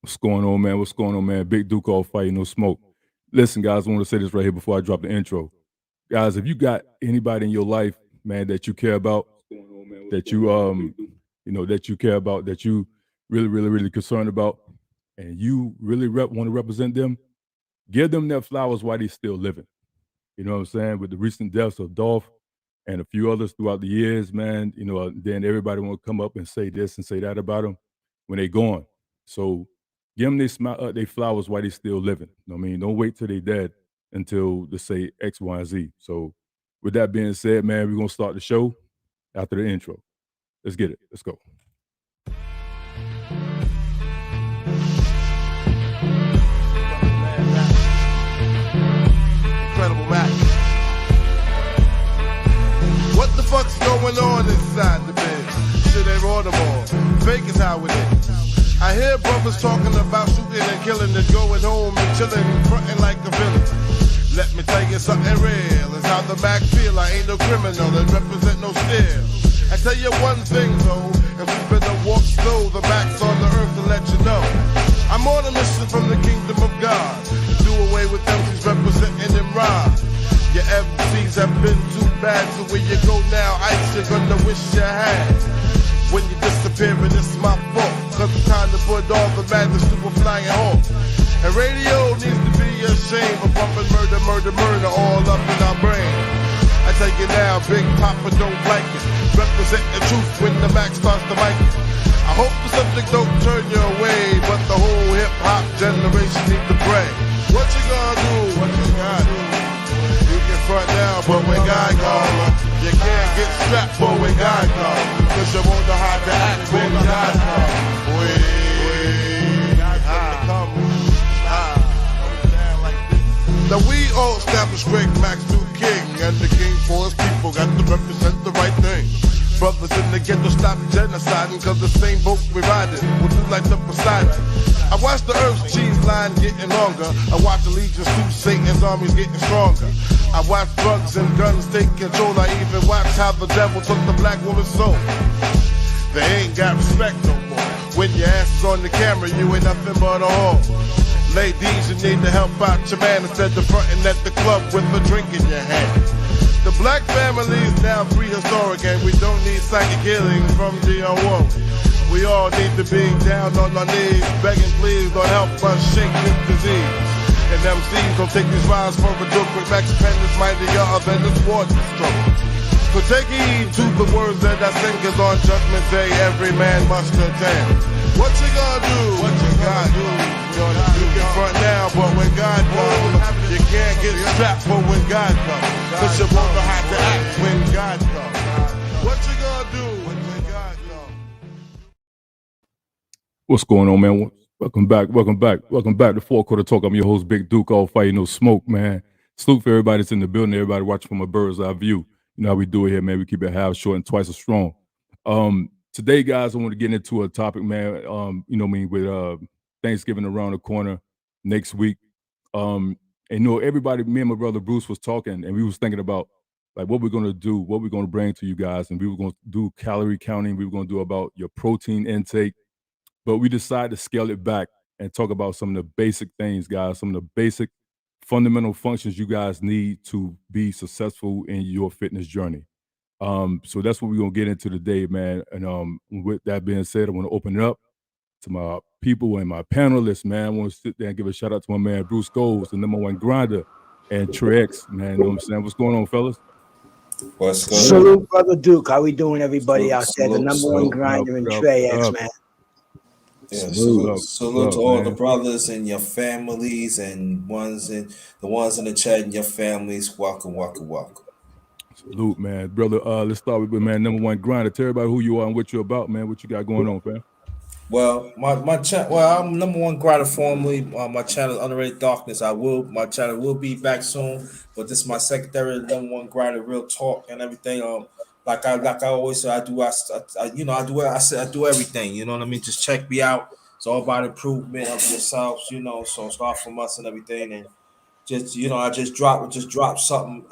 What's going on, man? What's going on, man? Big Duke all fire, no smoke. Listen, guys, I want to say this right here before I drop the intro. Guys, if you got anybody in your life, man, that you care about, that that you care about, that you really, really, really concerned about, and you really want to represent them, give them their flowers while they're still living. You know what I'm saying? With the recent deaths of Dolph and a few others throughout the years, man, then everybody want to come up and say this and say that about them when they gone. So give them they flowers while they still living. You know what I mean? Don't wait till they dead until they say X, Y, and Z. So with that being said, man, we're gonna start the show after the intro. Let's get it. Let's go. Incredible Mac. What the fuck's going on inside the bed? Shit ain't Baltimore. Fake is how it is. I hear brothers talking about shooting and killing and going home and chilling, fronting like a villain. Let me tell you something real. It's how the Mac feel. I ain't no criminal and represent no steel. I tell you one thing though, if you better walk slow, the Mac's on the earth to let you know. I'm on a mission from the kingdom of God. Do away with MCs representing them rhyme. Your MCs have been too bad, so where you go now, ice you're gonna wish you had. When you disappear, and it's my fault, cause it's time to put all the madness to a flying hawk. And radio needs to be ashamed of bumping murder, murder, murder all up in our brain. I tell you now, Big Papa don't like it. Represent the truth when the Mac starts to mic it. I hope the subject don't turn you away, but the whole hip-hop generation need to pray. What you gonna do? What you gonna do? You can front now, but when God calls, you can't get strapped for when God calls. Cause you won't know how to act when God calls. Now we all established great Max New King, and the king for his people got to represent the right thing. Brothers in the ghetto stop genociding, cause the same boat we riding will do like the Poseidon. I watch the Earth's cheese line getting longer. I watch the legions through Satan's armies getting stronger. I watch drugs and guns take control. I even watch how the devil took the black woman's soul. They ain't got respect no more. When your ass is on the camera, you ain't nothing but a whore. Ladies, you need to help out your man instead of fronting at the club with a drink in your hand. The black family is now prehistoric, and we don't need psychic healing from D.O. We all need to be down on our knees, begging please, Lord help us shake this disease. And MCs don't take these rhymes for a joke, with Max Penn is mightier than the sports stroke. So take heed to the words that I sing, cause on Judgment Day every man must attend. What you gonna do? What you gonna do? You can front now, but when God comes, you can't get strapped for when God comes. Cause you won't know how to act when God comes. What you gonna do when God comes? What's going on, man? Welcome back to Four Quarter Talk. I'm your host, Big Duke, all fire, no smoke, man. Salute for everybody that's in the building, everybody watching from a bird's eye view. You know how we do it here, man. We keep it half short and twice as strong. Today, guys, I want to get into a topic, man. With Thanksgiving around the corner next week. Everybody, me and my brother Bruce was talking, and we was thinking about like what we're gonna do, what we're gonna bring to you guys, and we were gonna do calorie counting. We were gonna do about your protein intake, but we decided to scale it back and talk about some of the basic things, guys, some of the basic fundamental functions you guys need to be successful in your fitness journey. So that's what we're gonna get into today, man. And with that being said, I want to open it up to my people and my panelists, man. I want to sit there and give a shout out to my man Bruce Goals, the number one grinder, and Trey X, man. You know what I'm saying? What's going on, fellas? What's going on? Salute, brother Duke. How we doing, everybody out there? The number one grinder in Trey X, man. Yeah, salute to all the brothers and your families and the ones in the chat and your families. Welcome. Salute, man. Brother, let's start with man, number one grinder. Tell everybody who you are and what you're about, man. What you got going on, fam? Well, I'm number one grinder formerly. My channel Underrated Darkness. My channel will be back soon, but this is my secondary number one grinder, real talk and everything. Like I always say, I do everything. You know what I mean? Just check me out. It's all about improvement of yourselves. You know, so start from us and everything. And just I just dropped something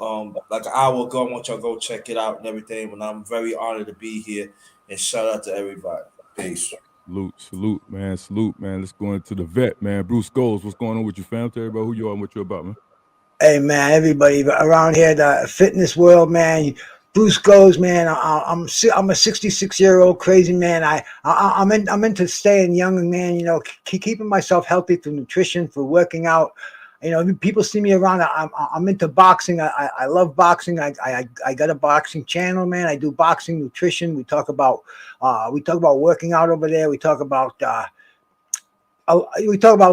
like an hour ago. I want y'all to go check it out and everything. And I'm very honored to be here. And shout out to everybody. Peace. Salute, man. Salute, man. Let's go into the vet, man. Bruce Goals, what's going on with you, fam? Tell everybody who you are and what you're about, man. Hey, man, everybody around here, the fitness world, man. Bruce goes, man. I'm a 66-year-old crazy man. I'm into staying young, man. You know, keeping myself healthy through nutrition, through working out. You know, people see me around. I'm into boxing. I love boxing. I got a boxing channel, man. I do boxing nutrition. We talk about working out over there. We talk about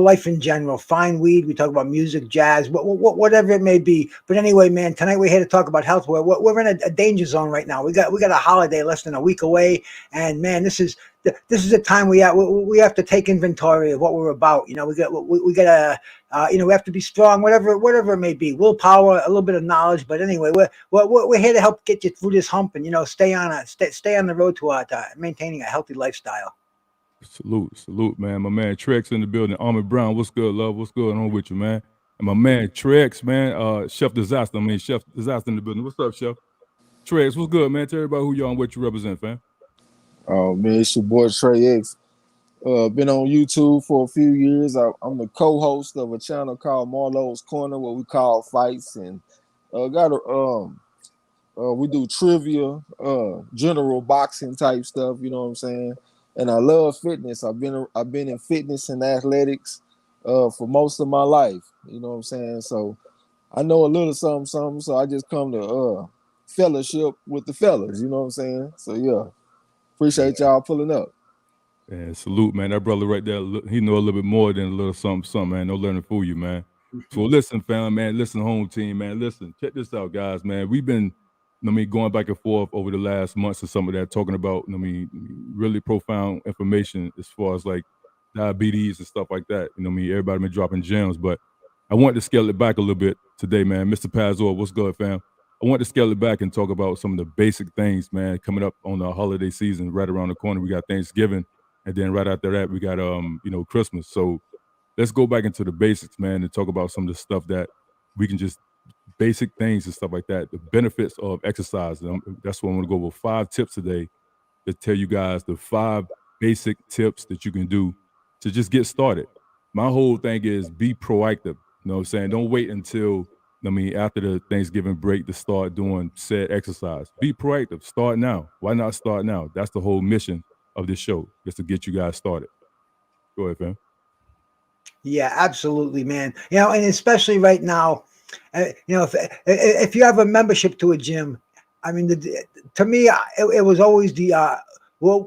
life in general, fine weed. We talk about music, jazz, whatever it may be. But anyway, man, tonight we're here to talk about health. We're in a danger zone right now. We got a holiday less than a week away, and man, this is the time we have to take inventory of what we're about. You know, we got we have to be strong, whatever it may be. Willpower, a little bit of knowledge, but anyway, we're here to help get you through this hump and stay on the road to maintaining a healthy lifestyle. Salute, man. My man Trex in the building. Armin Brown, what's good, love? What's going on with you, man? And my man Trex, man, Chef Disaster. Chef Disaster in the building. What's up, Chef? Trex, what's good, man? Tell everybody who you are and what you represent, fam. Oh, man, it's your boy Trey X. Been on YouTube for a few years. I'm the co-host of a channel called Marlowe's Corner, what we call fights, and we do trivia, general boxing type stuff. You know what I'm saying? And I love fitness. I've been in fitness and athletics for most of my life. You know what I'm saying? So I know a little something. So I just come to fellowship with the fellas. You know what I'm saying? So yeah, appreciate y'all pulling up. Yeah, salute, man. That brother right there, he know a little bit more than a little something, man. No learning fool you, man. So listen, fam, man. Listen, home team, man. Listen, check this out, guys, man. We've been going back and forth over the last months or some of that, talking about, really profound information as far as like diabetes and stuff like that. Everybody been dropping gems, but I want to scale it back a little bit today, man. Mr. Pazor, what's good, fam? I want to scale it back and talk about some of the basic things, man, coming up on the holiday season right around the corner. We got Thanksgiving, and then right after that, we got, Christmas. So let's go back into the basics, man, and talk about some of the stuff that we can just basic things and stuff like that, the benefits of exercise. And that's what I'm going to go over 5 tips today to tell you guys the 5 basic tips that you can do to just get started. My whole thing is be proactive. You know what I'm saying? Don't wait until, after the Thanksgiving break to start doing said exercise. Be proactive. Start now. Why not start now? That's the whole mission of this show, just to get you guys started. Go ahead, fam. Yeah, absolutely, man. And especially right now, if you have a membership to a gym, to me, it was always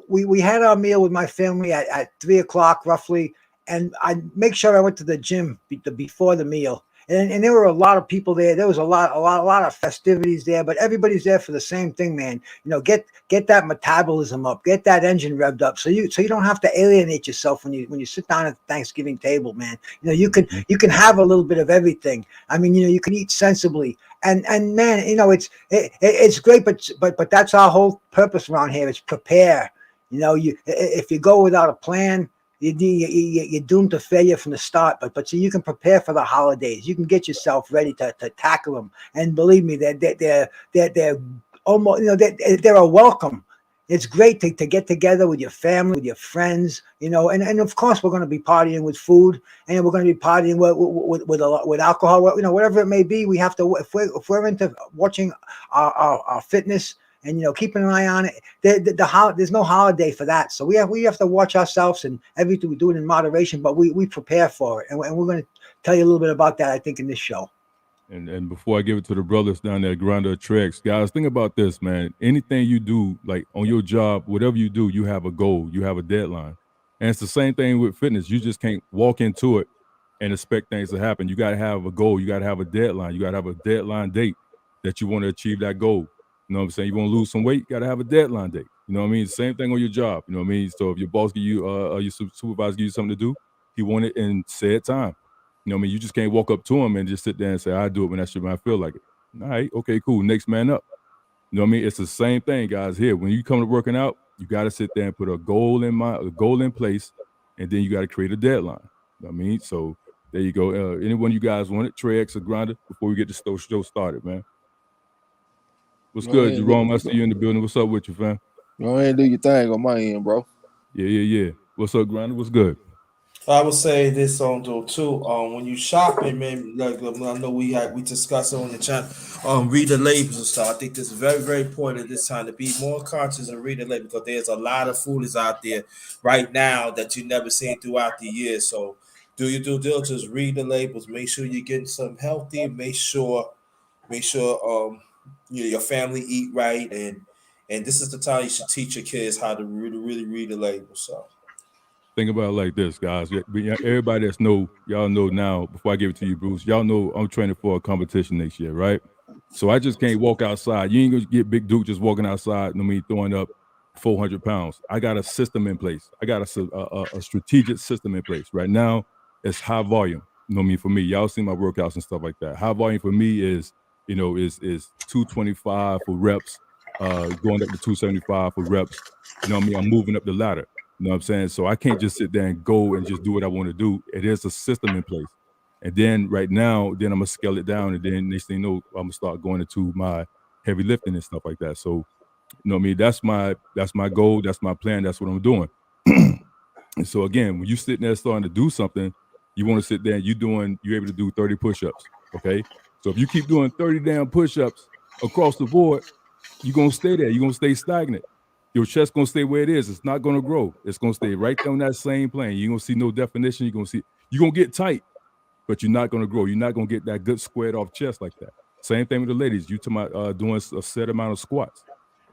we had our meal with my family at 3:00 roughly, and I make sure I went to the gym before the meal. And there were a lot of people there. There was a lot of festivities there, but everybody's there for the same thing, man. Get that metabolism up, get that engine revved up, so you don't have to alienate yourself when you sit down at the Thanksgiving table, man. You can have a little bit of everything. You can eat sensibly, and man, it's great, but that's our whole purpose around here is prepare. If you go without a plan, you're doomed to failure from the start, but so you can prepare for the holidays. You can get yourself ready to tackle them, and believe me, they're almost they're a welcome. It's great to get together with your family, with your friends, and of course we're going to be partying with food, and we're going to be partying with alcohol, whatever it may be. We have to, if we're into watching our fitness and keeping an eye on it, there's no holiday for that. So we have to watch ourselves, and everything we do it in moderation, but we prepare for it, and we're going to tell you a little bit about that, I think, in this show. And before I give it to the brothers down there, Grinder Trex, guys, think about this, man. Anything you do, like on your job, whatever you do, you have a goal, you have a deadline. And it's the same thing with fitness. You just can't walk into it and expect things to happen. You got to have a goal. You got to have a deadline. You got to have a deadline date that you want to achieve that goal. You know what I'm saying? You want to lose some weight, you got to have a deadline date. You know what I mean? Same thing on your job. You know what I mean? So if your boss give you, your supervisor give you something to do, he want it in said time. You know what I mean? You just can't walk up to him and just sit there and say, I do it when I feel like it. All right, okay, cool. Next man up. You know what I mean? It's the same thing, guys, here. When you come to working out, you got to sit there and put a goal in place, and then you got to create a deadline. You know what I mean? So there you go. Anyone you guys want it, Trey X or Grinder, before we get the show started, man. What's good, Jerome? I see you in the building. What's up with you, fam? Go ahead and do your thing on my end, bro. Yeah. What's up, Grinder? What's good? I would say this on though too. When you shopping, man, like I know we discussed it on the channel. Read the labels and stuff. I think this is very very important at this time to be more conscious and read the label because there's a lot of foodies out there right now that you never seen throughout the years. So do your due diligence, read the labels, make sure you're getting something healthy, make sure your family eat right and this is the time you should teach your kids how to really read the labels. So. Think about it like this, guys. Everybody that's y'all know now, before I give it to you, Bruce, y'all know I'm training for a competition next year, right? So I just can't walk outside. You ain't gonna get Big Duke just walking outside, throwing up 400 pounds. I got a system in place. I got a strategic system in place. Right now, it's high volume. For me, y'all see my workouts and stuff like that. High volume for me is 225 for reps, going up to 275 for reps. I'm moving up the ladder. You know what I'm saying? So I can't just sit there and go and just do what I want to do. It is a system in place. And then right now, then I'm going to scale it down. And then next thing you know, I'm going to start going into my heavy lifting and stuff like that. So, that's my goal. That's my plan. That's what I'm doing. And so again, when you sitting there starting to do something, you want to sit there and you're able to do 30 push-ups. Okay. So if you keep doing 30 damn push-ups across the board, you're going to stay there. You're going to stay stagnant. Your chest gonna stay where it is. It's not gonna grow. It's gonna stay right there on that same plane. You're gonna see no definition. You're gonna get tight, but you're not gonna grow. You're not gonna get that good squared off chest like that. Same thing with the ladies. You talking about doing a set amount of squats.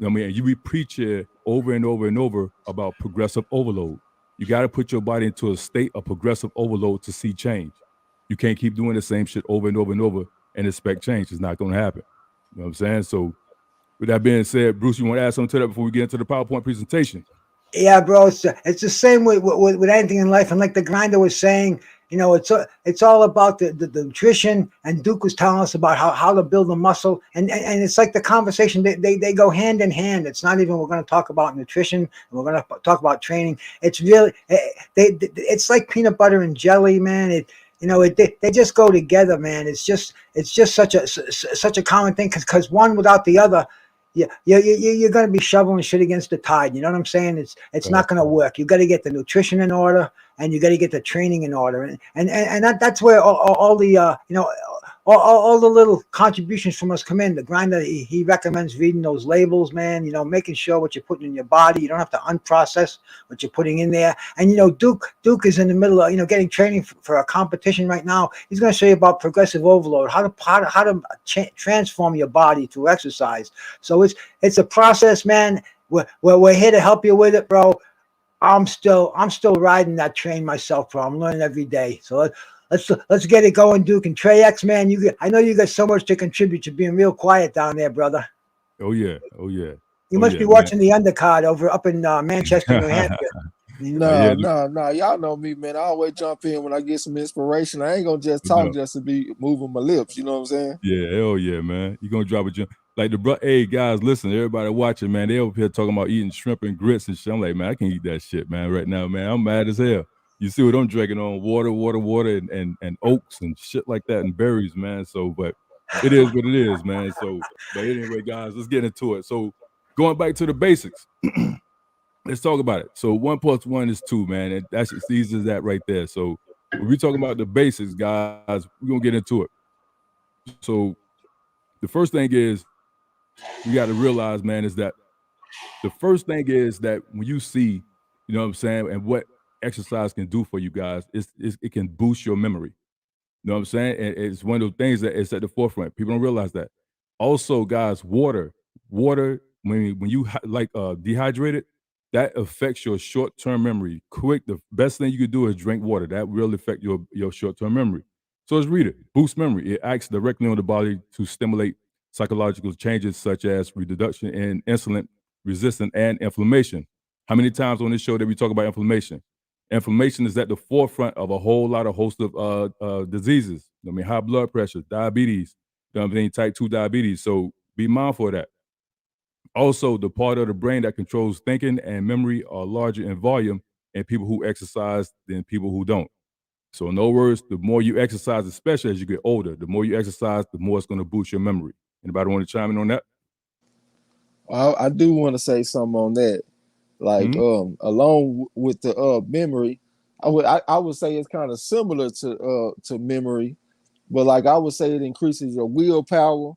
And you be preaching over and over and over about progressive overload. You got to put your body into a state of progressive overload to see change. You can't keep doing the same shit over and over and over and expect change. It's not gonna happen. You know what I'm saying? So. With that being said, Bruce, you want to add something to that before we get into the PowerPoint presentation? Yeah, bro. It's the same with anything in life. And like the Grinder was saying, it's all about the nutrition. And Duke was telling us about how to build the muscle. And it's like the conversation, they go hand in hand. It's not even we're going to talk about nutrition and we're going to talk about training. It's really, it's like peanut butter and jelly, man. They just go together, man. It's just such a common thing because one without the other, you're going to be shoveling shit against the tide. You know what I'm saying? It's not going to work. You got to get the nutrition in order, and you got to get the training in order, and that's where all the all the little contributions from us come in. The Grinder, he recommends reading those labels, man. Making sure what you're putting in your body. You don't have to unprocess what you're putting in there. And Duke is in the middle of getting training for a competition right now. He's going to show you about progressive overload, how to transform your body through exercise. So it's a process, man. We're here to help you with it, bro. I'm still riding that train myself, bro. I'm learning every day. So let's get it going, Duke. And Trey X, man, I know you got so much to contribute. You're being real quiet down there, brother. Oh yeah. You must be watching the undercard up in Manchester, New Hampshire. No. Y'all know me, man. I always jump in when I get some inspiration. I ain't gonna just talk just to be moving my lips. You know what I'm saying? Yeah, hell yeah, man. You gonna drop a gem. Like hey guys, listen, everybody watching, man. They over here talking about eating shrimp and grits and shit. I'm like, man, I can't eat that shit, man. Right now, man, I'm mad as hell. You see what I'm drinking on? Water, and oats and shit like that, and berries, man. So, but it is what it is, man. So, but anyway, guys, let's get into it. So, going back to the basics, let's talk about it. So, 1 + 1 is 2, man, and that's as easy as that right there. So, when we talking about the basics, guys, we're gonna get into it. So, the first thing is we got to realize, man, is that the first thing is that when you see, you know what I'm saying, and what exercise can do for you guys, it can boost your memory. You know what I'm saying? And it's one of those things that is at the forefront. People don't realize that. Also, guys, water, when you dehydrated, that affects your short-term memory. The best thing you could do is drink water. That will affect your short-term memory. So let's read it. Boost memory. It acts directly on the body to stimulate psychological changes such as reduction in insulin resistance and inflammation. How many times on this show did we talk about inflammation? Inflammation is at the forefront of a host of diseases. High blood pressure, diabetes, type 2 diabetes. So be mindful of that. Also, the part of the brain that controls thinking and memory are larger in volume in people who exercise than people who don't. So in other words, the more you exercise, especially as you get older, the more you exercise, the more it's going to boost your memory. Anybody want to chime in on that? I do want to say something on that. Like along with the memory, I would say it's kind of similar to memory, but like I would say it increases your willpower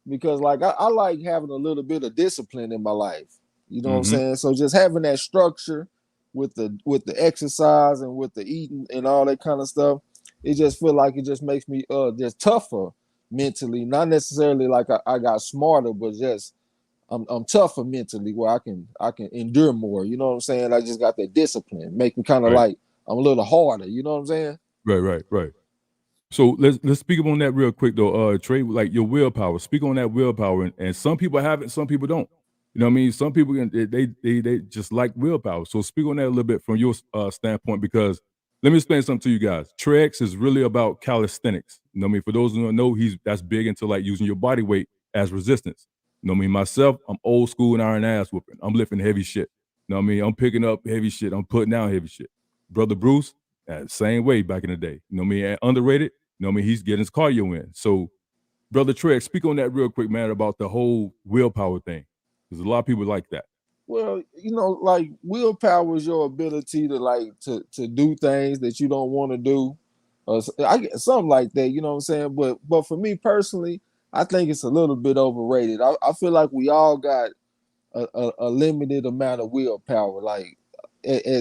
because like I like having a little bit of discipline in my life. You know what I'm saying? So just having that structure with the exercise and with the eating and all that kind of stuff, it just feel like it just makes me just tougher mentally. Not necessarily like I got smarter, but just I'm tougher mentally where I can endure more. You know what I'm saying? I just got that discipline, make me kind of like I'm a little harder. You know what I'm saying? Right. So let's speak on that real quick though, Trey. Like your willpower. Speak on that willpower, and some people have it, some people don't. You know what I mean? Some people they just like willpower. So speak on that a little bit from your standpoint, because let me explain something to you guys. Trey X is really about calisthenics. You know what I mean? For those who don't know, that's big into like using your body weight as resistance. You know what I mean? Myself, I'm old school and iron ass whooping. I'm lifting heavy shit. You know what I mean? I'm picking up heavy shit. I'm putting down heavy shit. Brother Bruce, same way back in the day. You know what I mean? And underrated. You know what I mean? He's getting his cardio in. So, Brother Trey, speak on that real quick, man, about the whole willpower thing. Because a lot of people like that. Well, you know, like willpower is your ability to like to do things that you don't want to do. I get something like that, you know what I'm saying? But for me personally, I think it's a little bit overrated. I feel like we all got a limited amount of willpower. Like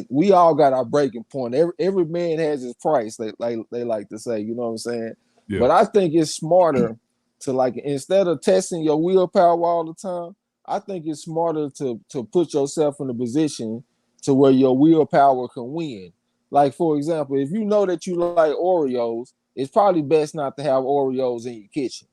we all got our breaking point. Every man has his price. They like to say, you know what I'm saying? Yeah. But I think it's smarter to like instead of testing your willpower all the time, I think it's smarter to put yourself in a position to where your willpower can win. Like for example, if you know that you like Oreos, it's probably best not to have Oreos in your kitchen.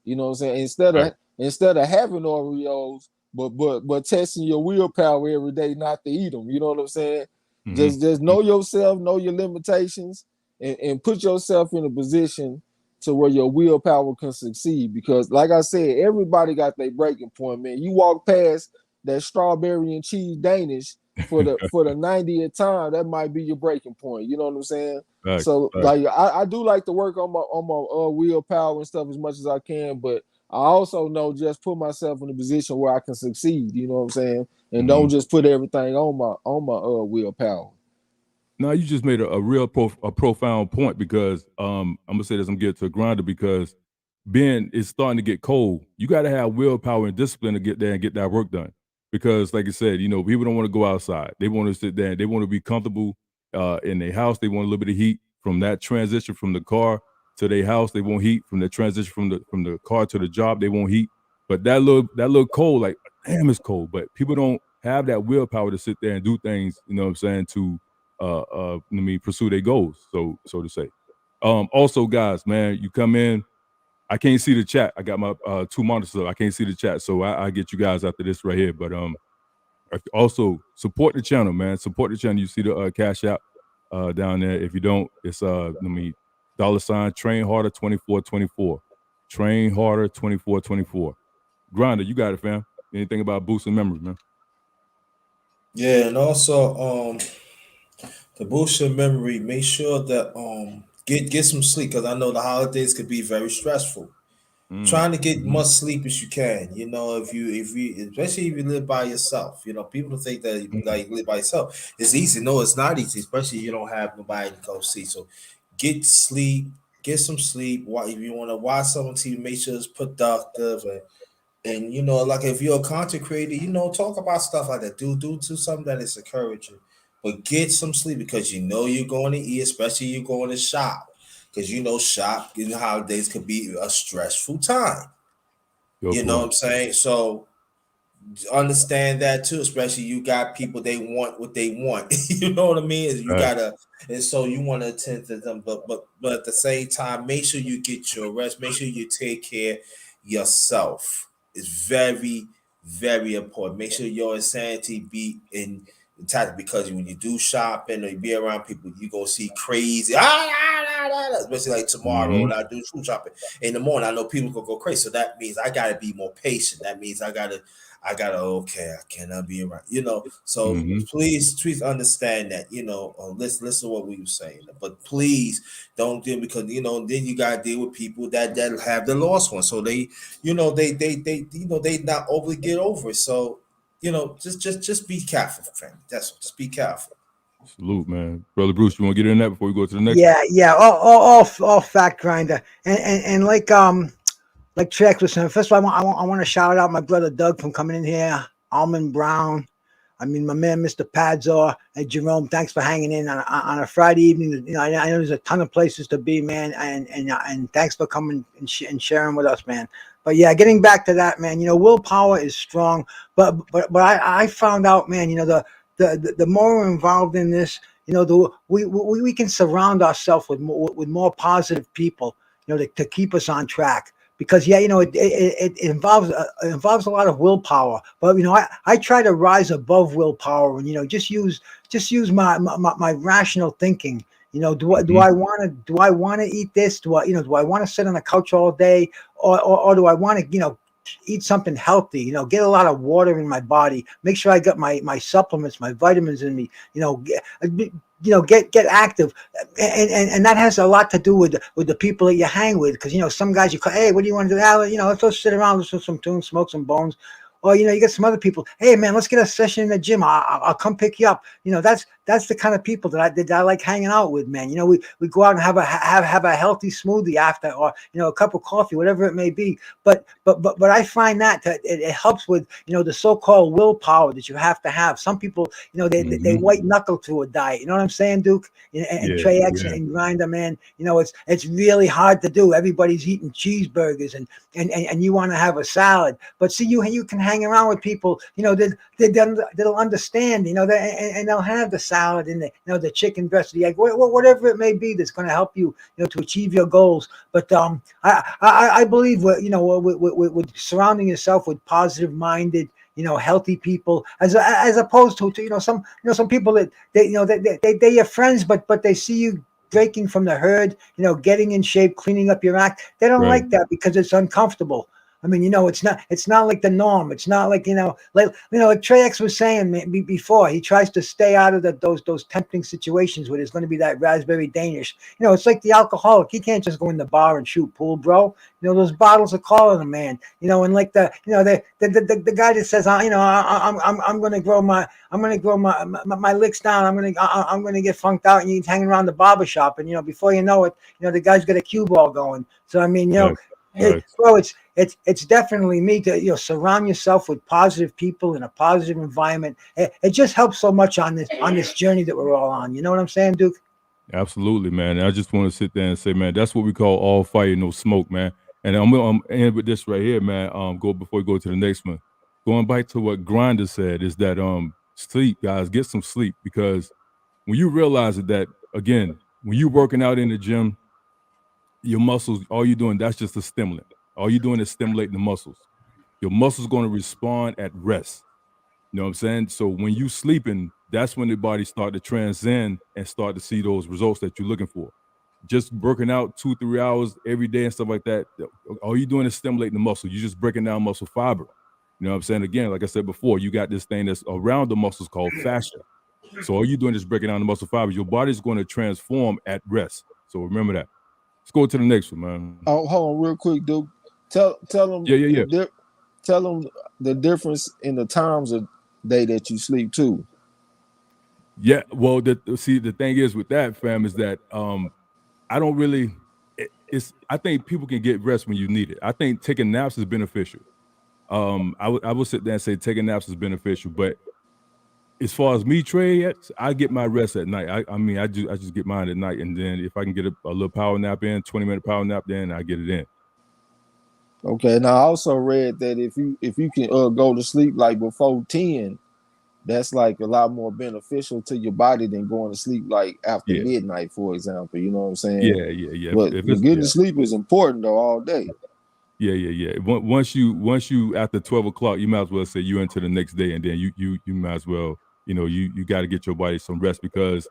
You know what I'm saying? Instead of having Oreos, but testing your willpower every day not to eat them. You know what I'm saying? Just know yourself, know your limitations, and put yourself in a position to where your willpower can succeed. Because like I said, everybody got their breaking point, man. You walk past that strawberry and cheese Danish for the 90th time, that might be your breaking point. You know what I'm saying? Like I do like to work on my willpower and stuff as much as I can, but I also know just put myself in a position where I can succeed. You know what I'm saying? And don't just put everything on my willpower. No, you just made a real profound point, because I'm gonna say this, I'm getting to a grinder, because it's starting to get cold. You got to have willpower and discipline to get there and get that work done. Because like I said, you know, people don't want to go outside. They want to sit there and they want to be comfortable in their house. They want a little bit of heat from that transition from the car to their house. They want heat from the transition from the car to the job. They want heat. But that look cold, like damn, it's cold. But people don't have that willpower to sit there and do things, you know what I'm saying, to pursue their goals, so to say. Also, guys, man, you come in. I can't see the chat. I got my 2 monitors up. I can't see the chat, so I get you guys after this right here. But also support the channel, man. Support the channel. You see the Cash App down there. If you don't, it's $Train Harder 2424. Train Harder 2424. Grinder, you got it, fam. Anything about boosting memory, man? Yeah, and also to boost your memory, make sure that get some sleep, because I know the holidays could be very stressful. Trying to get much sleep as you can. You know, if you especially if you live by yourself, you know, people think that you live by yourself. It's easy. No, it's not easy, especially if you don't have nobody to go see. So get sleep, get some sleep. If you want to watch something on TV, make sure it's productive, and you know, like if you're a content creator, you know, talk about stuff like that. Do something that is encouraging. But get some sleep, because you know you're going to eat, especially you're going to shop. Because you know, shop in the holidays could be a stressful time. You know what I'm saying? So understand that too, especially you got people, they want what they want. You know what I mean? You gotta, and so you want to attend to them, but at the same time, make sure you get your rest, make sure you take care of yourself. It's very, very important. Make sure your insanity be intact, because when you do shopping or you be around people, you gonna see crazy, especially like tomorrow when I do food shopping in the morning. I know people gonna go crazy, so that means I gotta be more patient. That means I gotta okay, I cannot be around, you know. So please understand that, you know. Listen to what we were saying, but please don't deal, because you know then you gotta deal with people that have the lost one. So they, you know, they not overly get over it. So just be careful, friend. That's all. Just be careful. Salute, man. Brother Bruce, you want to get in that before we go to the next? Yeah. All fact grinder, and like Trex was saying. First of all, I want to shout out my brother Doug from coming in here. Almond Brown. I mean, my man, Mr. Padzor and Jerome. Thanks for hanging in on a Friday evening. You know, I know there's a ton of places to be, man, and thanks for coming and sharing with us, man. But yeah, getting back to that, man. You know, willpower is strong, but I found out, man. You know, the more we're involved in this, you know, we can surround ourselves with more positive people, you know, to keep us on track. Because you know, it involves a lot of willpower. But you know, I try to rise above willpower and, you know, just use my rational thinking. You know, do I want to eat this? Do I want to sit on the couch all day, or do I want to, you know, eat something healthy? You know, get a lot of water in my body. Make sure I got my supplements, my vitamins in me. You know, get active, and that has a lot to do with the people that you hang with. Because, you know, some guys you call, hey, what do you want to do? You know, let's go sit around, listen to some tunes, smoke some bones. Or, you know, you get some other people, hey man, let's get a session in the gym. I'll come pick you up. You know, that's the kind of people that I like hanging out with, man. You know, we go out and have a healthy smoothie after, or, you know, a cup of coffee, whatever it may be. But I find that it helps with, you know, the so-called willpower that you have to have. Some people, you know, they white knuckle through a diet. You know what I'm saying, Duke? And Trey X and Grinder, man. You know, it's really hard to do. Everybody's eating cheeseburgers and you want to have a salad, but see, you can hang around with people, you know, that'll understand, you know, and they'll have the salad and the chicken breast, the egg, whatever it may be, that's going to help you, you know, to achieve your goals. But I believe, you know, with surrounding yourself with positive minded, you know, healthy people, as opposed to you know, some people that they're your friends, but they see you breaking from the herd, you know, getting in shape, cleaning up your act. They don't like that because it's uncomfortable. I mean, you know, it's not like the norm. It's not like, like Trey X was saying before, he tries to stay out of those tempting situations where there's going to be that raspberry Danish. You know, it's like the alcoholic. He can't just go in the bar and shoot pool, bro. You know, those bottles are calling him, man. You know, and like the guy that says, you know, I'm going to grow my licks down. I'm going to get funked out, and he's hanging around the barbershop, and, you know, before you know it, you know, the guy's got a cue ball going. So I mean, you know. It's definitely me to, you know, surround yourself with positive people in a positive environment. It just helps so much on this journey that we're all on. You know what I'm saying, Duke? Absolutely, man. And I just want to sit there and say, man, that's what we call all fire, no smoke, man. And I'm end with this right here, man. Before we go to the next one. Going back to what Grinder said is that sleep, guys, get some sleep, because when you realize that again, when you're working out in the gym, your muscles, all you're doing, that's just a stimulant. All you're doing is stimulating the muscles. Your muscles going to respond at rest. You know what I'm saying? So when you sleeping, that's when the body start to transcend and start to see those results that you're looking for. Just working out 2-3 hours every day and stuff like that, all you're doing is stimulating the muscle. You're just breaking down muscle fiber. You know what I'm saying? Again, like I said before, you got this thing that's around the muscles called fascia. So all you're doing is breaking down the muscle fibers. Your body's going to transform at rest. So remember that. Let's go to the next one, man. Oh, hold on real quick, Duke. Tell them. Yeah. Tell them the difference in the times of day that you sleep too. Yeah, well, the thing is with that, fam, is that I don't really. I think people can get rest when you need it. I think taking naps is beneficial. I would sit there and say taking naps is beneficial, but as far as me, Trey, I get my rest at night. I just get mine at night, and then if I can get a little power nap in, 20-minute power nap, then I get it in. Okay. Now I also read that if you can go to sleep like before 10, that's like a lot more beneficial to your body than going to sleep like after midnight, for example. You know what I'm saying? Yeah. But getting to sleep is important though, all day. Yeah. Once you after 12 o'clock, you might as well say you into the next day, and then you might as well, you know, you got to get your body some rest, because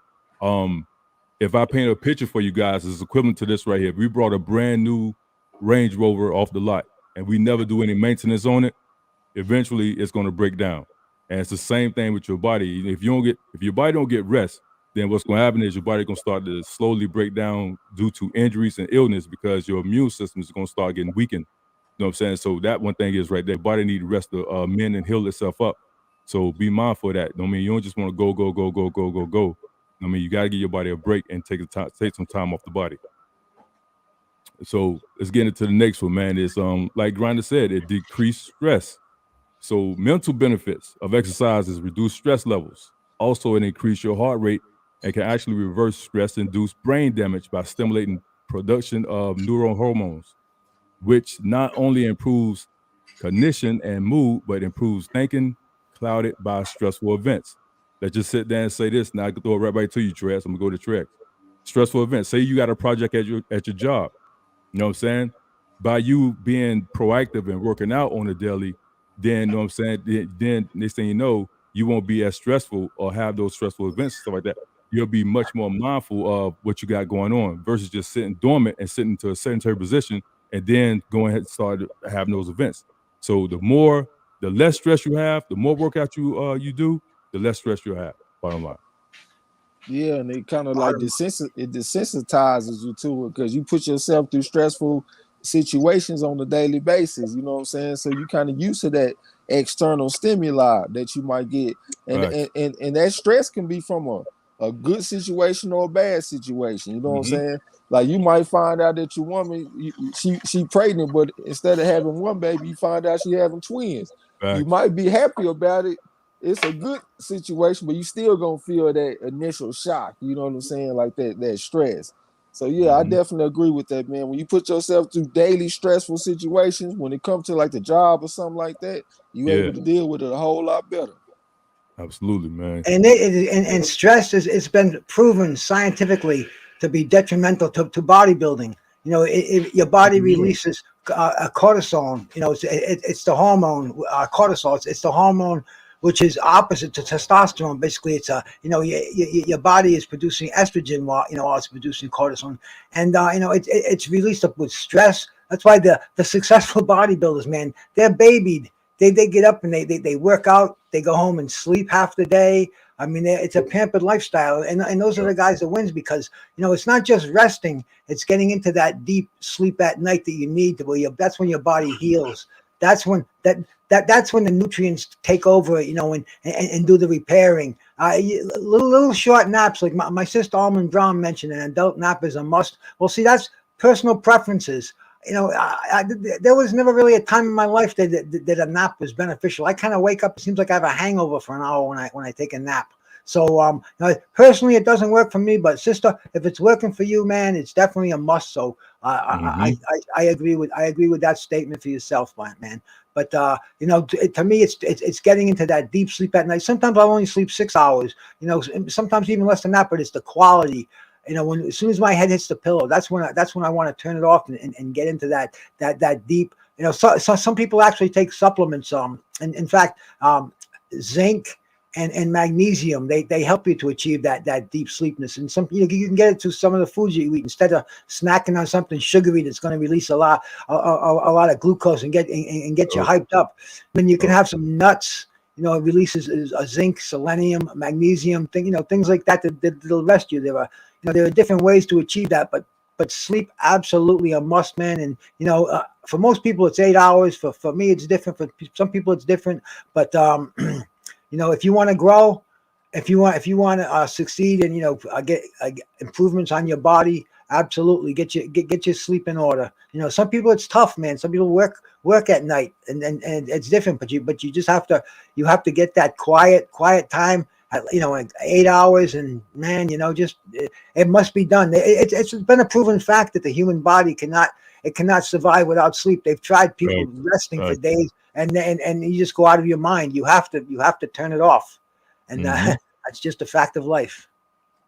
if I paint a picture for you guys, it's equivalent to this right here. If we brought a brand new Range Rover off the lot and we never do any maintenance on it, eventually it's going to break down. And it's the same thing with your body. If your body don't get rest, then what's going to happen is your body going to start to slowly break down due to injuries and illness, because your immune system is going to start getting weakened. You know what I'm saying? So that one thing is right there. Your body needs rest to mend and heal itself up. So be mindful of that. I mean, you don't just want to go. I mean, you got to give your body a break and take some time off the body. So let's get into the next one, man. It's like Grinder said, it decreased stress. So mental benefits of exercise is reduce stress levels. Also, it increase your heart rate and can actually reverse stress-induced brain damage by stimulating production of neural hormones, which not only improves cognition and mood, but improves thinking clouded by stressful events. Let's just sit there and say this. Now I can throw it right back to you, Trex. I'm gonna go to Trex. Stressful events. Say you got a project at your job. You know what I'm saying? By you being proactive and working out on a daily, then you know what I'm saying. Then next thing you know, you won't be as stressful or have those stressful events and stuff like that. You'll be much more mindful of what you got going on versus just sitting dormant and sitting to a sedentary position and then going ahead and start having those events. So the less stress you have, the more workout you do, the less stress you have. Bottom line. Yeah, and it kind of like desensitizes you to it because you put yourself through stressful situations on a daily basis. You know what I'm saying? So you kind of used to that external stimuli that you might get, and Right. and that stress can be from a good situation or a bad situation. You know what I'm saying? Like you might find out that your woman, she pregnant, but instead of having one baby, you find out she having twins. Right. You might be happy about it. It's a good situation, but you still gonna feel that initial shock. You know what I'm saying? Like that stress. So yeah, I definitely agree with that, man. When you put yourself through daily stressful situations, when it comes to like the job or something like that, you able to deal with it a whole lot better. Absolutely, man. And stress it's been proven scientifically to be detrimental to bodybuilding. You know, your body releases cortisol. You know, it's the hormone cortisol. It's the hormone which is opposite to testosterone. Basically, it's your body is producing estrogen while it's producing cortisol, and it's released up with stress. That's why the successful bodybuilders, man, they're babied. They get up and they work out. They go home and sleep half the day. I mean, it's a pampered lifestyle, and those are the guys that wins because it's not just resting; it's getting into that deep sleep at night that you need. That's when your body heals. That's when that's when the nutrients take over, and do the repairing. Little short naps, like my sister Almond Brown mentioned, an adult nap is a must. Well, see, that's personal preferences. There was never really a time in my life that a nap was beneficial. I kind of wake up, it seems like I have a hangover for an hour when I take a nap. So personally, it doesn't work for me. But sister, if it's working for you, man, it's definitely a must. So I agree with that statement for yourself, man. But to me, it's getting into that deep sleep at night. Sometimes I only sleep 6 hours. Sometimes even less than that. But it's the quality. As soon as my head hits the pillow, that's when I want to turn it off and get into that deep. So some people actually take supplements. And in fact, zinc and magnesium, they help you to achieve that deep sleepness. And you can get it through some of the foods you eat instead of snacking on something sugary that's going to release a lot of glucose and get you hyped up. Then you can have some nuts. It releases a zinc, selenium, magnesium, things like that that'll rest you. There are different ways to achieve that, but sleep absolutely a must, man. And for most people it's 8 hours. For me it's different. For some people it's different. But if you want to grow, if you want to succeed and get improvements on your body, absolutely get your sleep in order. Some people it's tough, man. Some people work at night and it's different. But you just have to get that quiet time. 8 hours, and man, it must be done. It's been a proven fact that the human body cannot survive without sleep. They've tried people resting for days, and you just go out of your mind. You have to turn it off, and that's just a fact of life.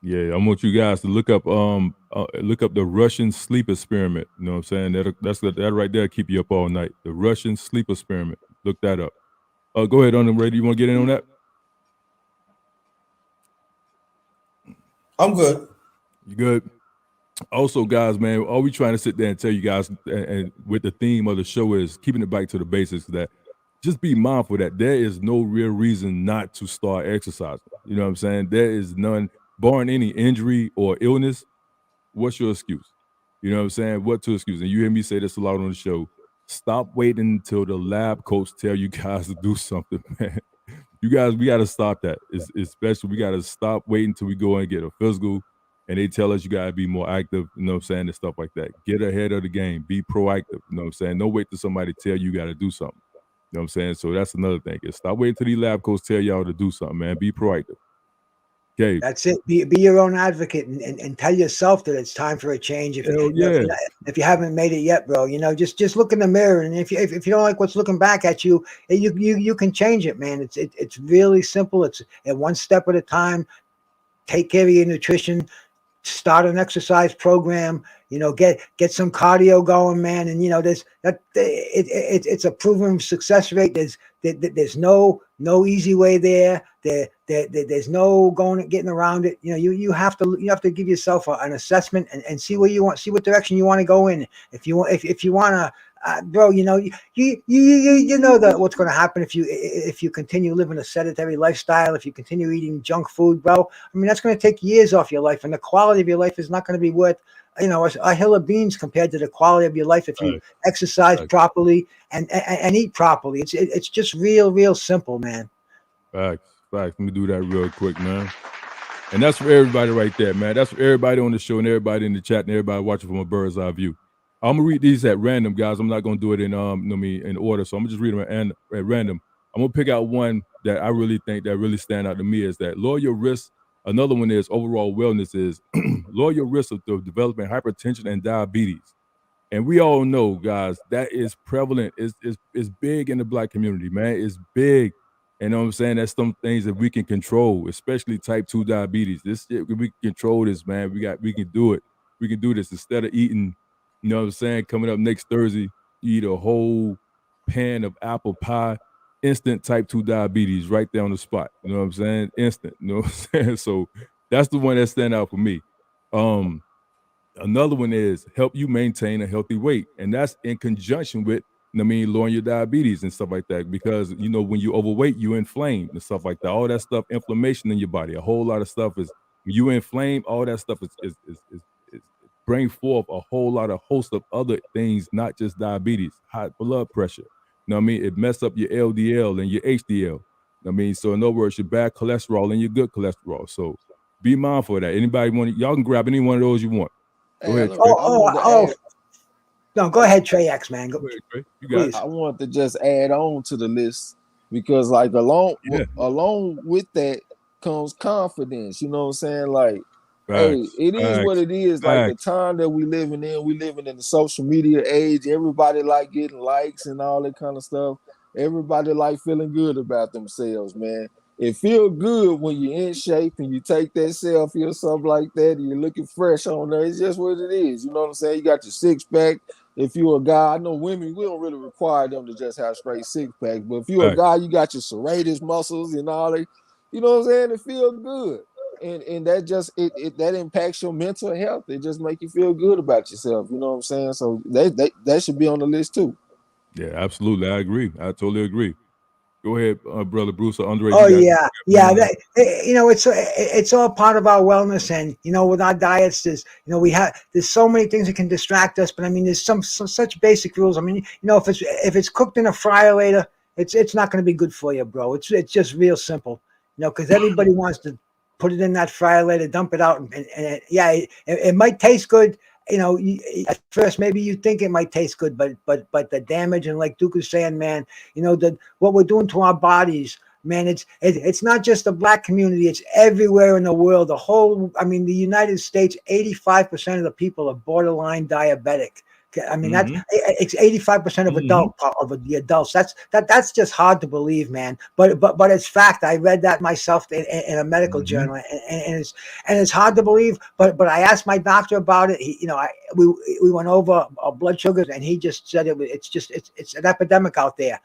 Yeah, I want you guys to look up the Russian sleep experiment. You know what I'm saying? That right there keep you up all night. The Russian sleep experiment. Look that up. Go ahead, on the radio. You want to get in on that? I'm good. You good? Also, guys, man, all we trying to sit there and tell you guys, and with the theme of the show is keeping it back to the basics, that just be mindful that there is no real reason not to start exercising. You know what I'm saying? There is none, barring any injury or illness. What's your excuse? You know what I'm saying? What to excuse? And you hear me say this a lot on the show. Stop waiting until the lab coats tell you guys to do something, man. You guys, we got to stop that. Especially, we got to stop waiting until we go and get a physical, and they tell us you got to be more active. You know what I'm saying, and stuff like that. Get ahead of the game. Be proactive. You know what I'm saying. Don't wait till somebody tell you got to do something. You know what I'm saying. So that's another thing. Is stop waiting till these lab coats tell y'all to do something, man. Be proactive. Okay. That's it. Be your own advocate and tell yourself that it's time for a change. If, Hell you know, yeah. if you haven't made it yet, bro, you know, just look in the mirror, and if you don't like what's looking back at you, you can change it, man. It's really simple. It's one step at a time. Take care of your nutrition. Start an exercise program. You know, get some cardio going, man. And you know, it's a proven success rate. There's no easy way there. There's no getting around it. You know, you have to give yourself an assessment and see where you want, see what direction you want to go in. If you want to, bro, you know, you know that what's going to happen if you continue living a sedentary lifestyle, if you continue eating junk food, bro. I mean, that's going to take years off your life, and the quality of your life is not going to be worth, you know, a hill of beans compared to the quality of your life if you exercise properly and eat properly. It's just real simple, man. Facts. Let me do that real quick, man. And that's for everybody right there, man. That's for everybody on the show and everybody in the chat and everybody watching from a bird's eye view. I'm gonna read these at random, guys. I'm not gonna do it in in order. So I'm gonna just read them at random. I'm gonna pick out one that I really think that really stand out to me is that lower your risk. Another one is overall wellness is lower your risk of developing hypertension and diabetes. And we all know, guys, that is prevalent. It's big in the Black community, man. It's big. You know what I'm saying? That's some things that we can control, especially type 2 diabetes. This shit, we can control this, man. We can do it. We can do this instead of eating, you know what I'm saying? Coming up next Thursday, you eat a whole pan of apple pie, instant type 2 diabetes right there on the spot. You know what I'm saying? Instant. You know what I'm saying? So that's the one that stand out for me. Another one is help you maintain a healthy weight. And that's in conjunction with, lowering your diabetes and stuff like that. Because, you know, when you overweight, you inflame and stuff like that. All that stuff, inflammation in your body. A whole lot of stuff is, when you inflame, all that stuff is bring forth a whole lot of host of other things, not just diabetes, high blood pressure. You know what I mean? It mess up your LDL and your HDL. You know what I mean? So in other words, your bad cholesterol and your good cholesterol. So be mindful of that. Anybody y'all can grab any one of those you want. Go ahead, Trey. No, go ahead, Trey X, man. Go ahead, Trey. You got it. I want to just add on to the list because, like, along with that comes confidence. You know what I'm saying? Like, hey, it is what it is. Like the time that we living in the social media age. Everybody like getting likes and all that kind of stuff. Everybody like feeling good about themselves, man. It feels good when you're in shape and you take that selfie or something like that and you're looking fresh on there. It's just what it is. You know what I'm saying? You got your six pack. If you're a guy, I know women, we don't really require them to just have straight six packs. But if you're a guy, you got your serratus muscles and all that. You know what I'm saying? It feels good. And that just that impacts your mental health. It just make you feel good about yourself. You know what I'm saying? So that should be on the list too. Yeah, absolutely. I agree. I totally agree. Go ahead, brother Bruce. Andre. Oh yeah. You know, it's all part of our wellness, and you know, with our diets, there's so many things that can distract us. But I mean, there's some such basic rules. I mean, you know, if it's cooked in a fryer later, it's not going to be good for you, bro. It's just real simple, you know, because everybody wants to put it in that fryer later, dump it out, and it might taste good. You know, at first maybe you think it might taste good, but the damage, and like Duke is saying, man, you know, what we're doing to our bodies, man, it's not just the Black community, it's everywhere in the world. The United States, 85% of the people are borderline diabetic. I mean, it's 85% of the adults. That's just hard to believe, man. But it's fact. I read that myself in a medical journal, and it's hard to believe. But I asked my doctor about it. We went over our blood sugars, and he just said it's an epidemic out there.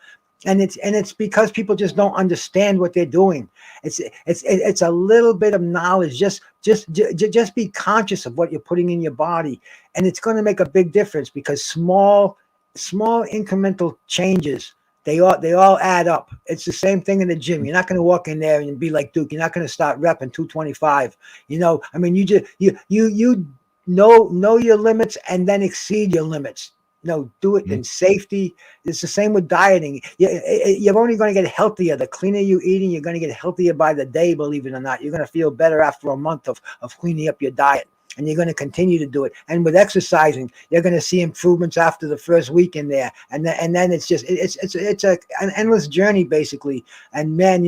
And it's because people just don't understand what they're doing. It's a little bit of knowledge. Just be conscious of what you're putting in your body, and it's going to make a big difference because small incremental changes, they all add up. It's the same thing in the gym. You're not going to walk in there and be like Duke. You're not going to start repping 225. You know, I mean, you know your limits and then exceed your limits. do it in safety. It's the same with dieting. You're only going to get healthier. The cleaner you eating, you're going to get healthier by the day, believe it or not. You're going to feel better after a month of cleaning up your diet. And you're going to continue to do it. And with exercising, you're going to see improvements after the first week in there. And then it's just, it's an endless journey, basically. And man,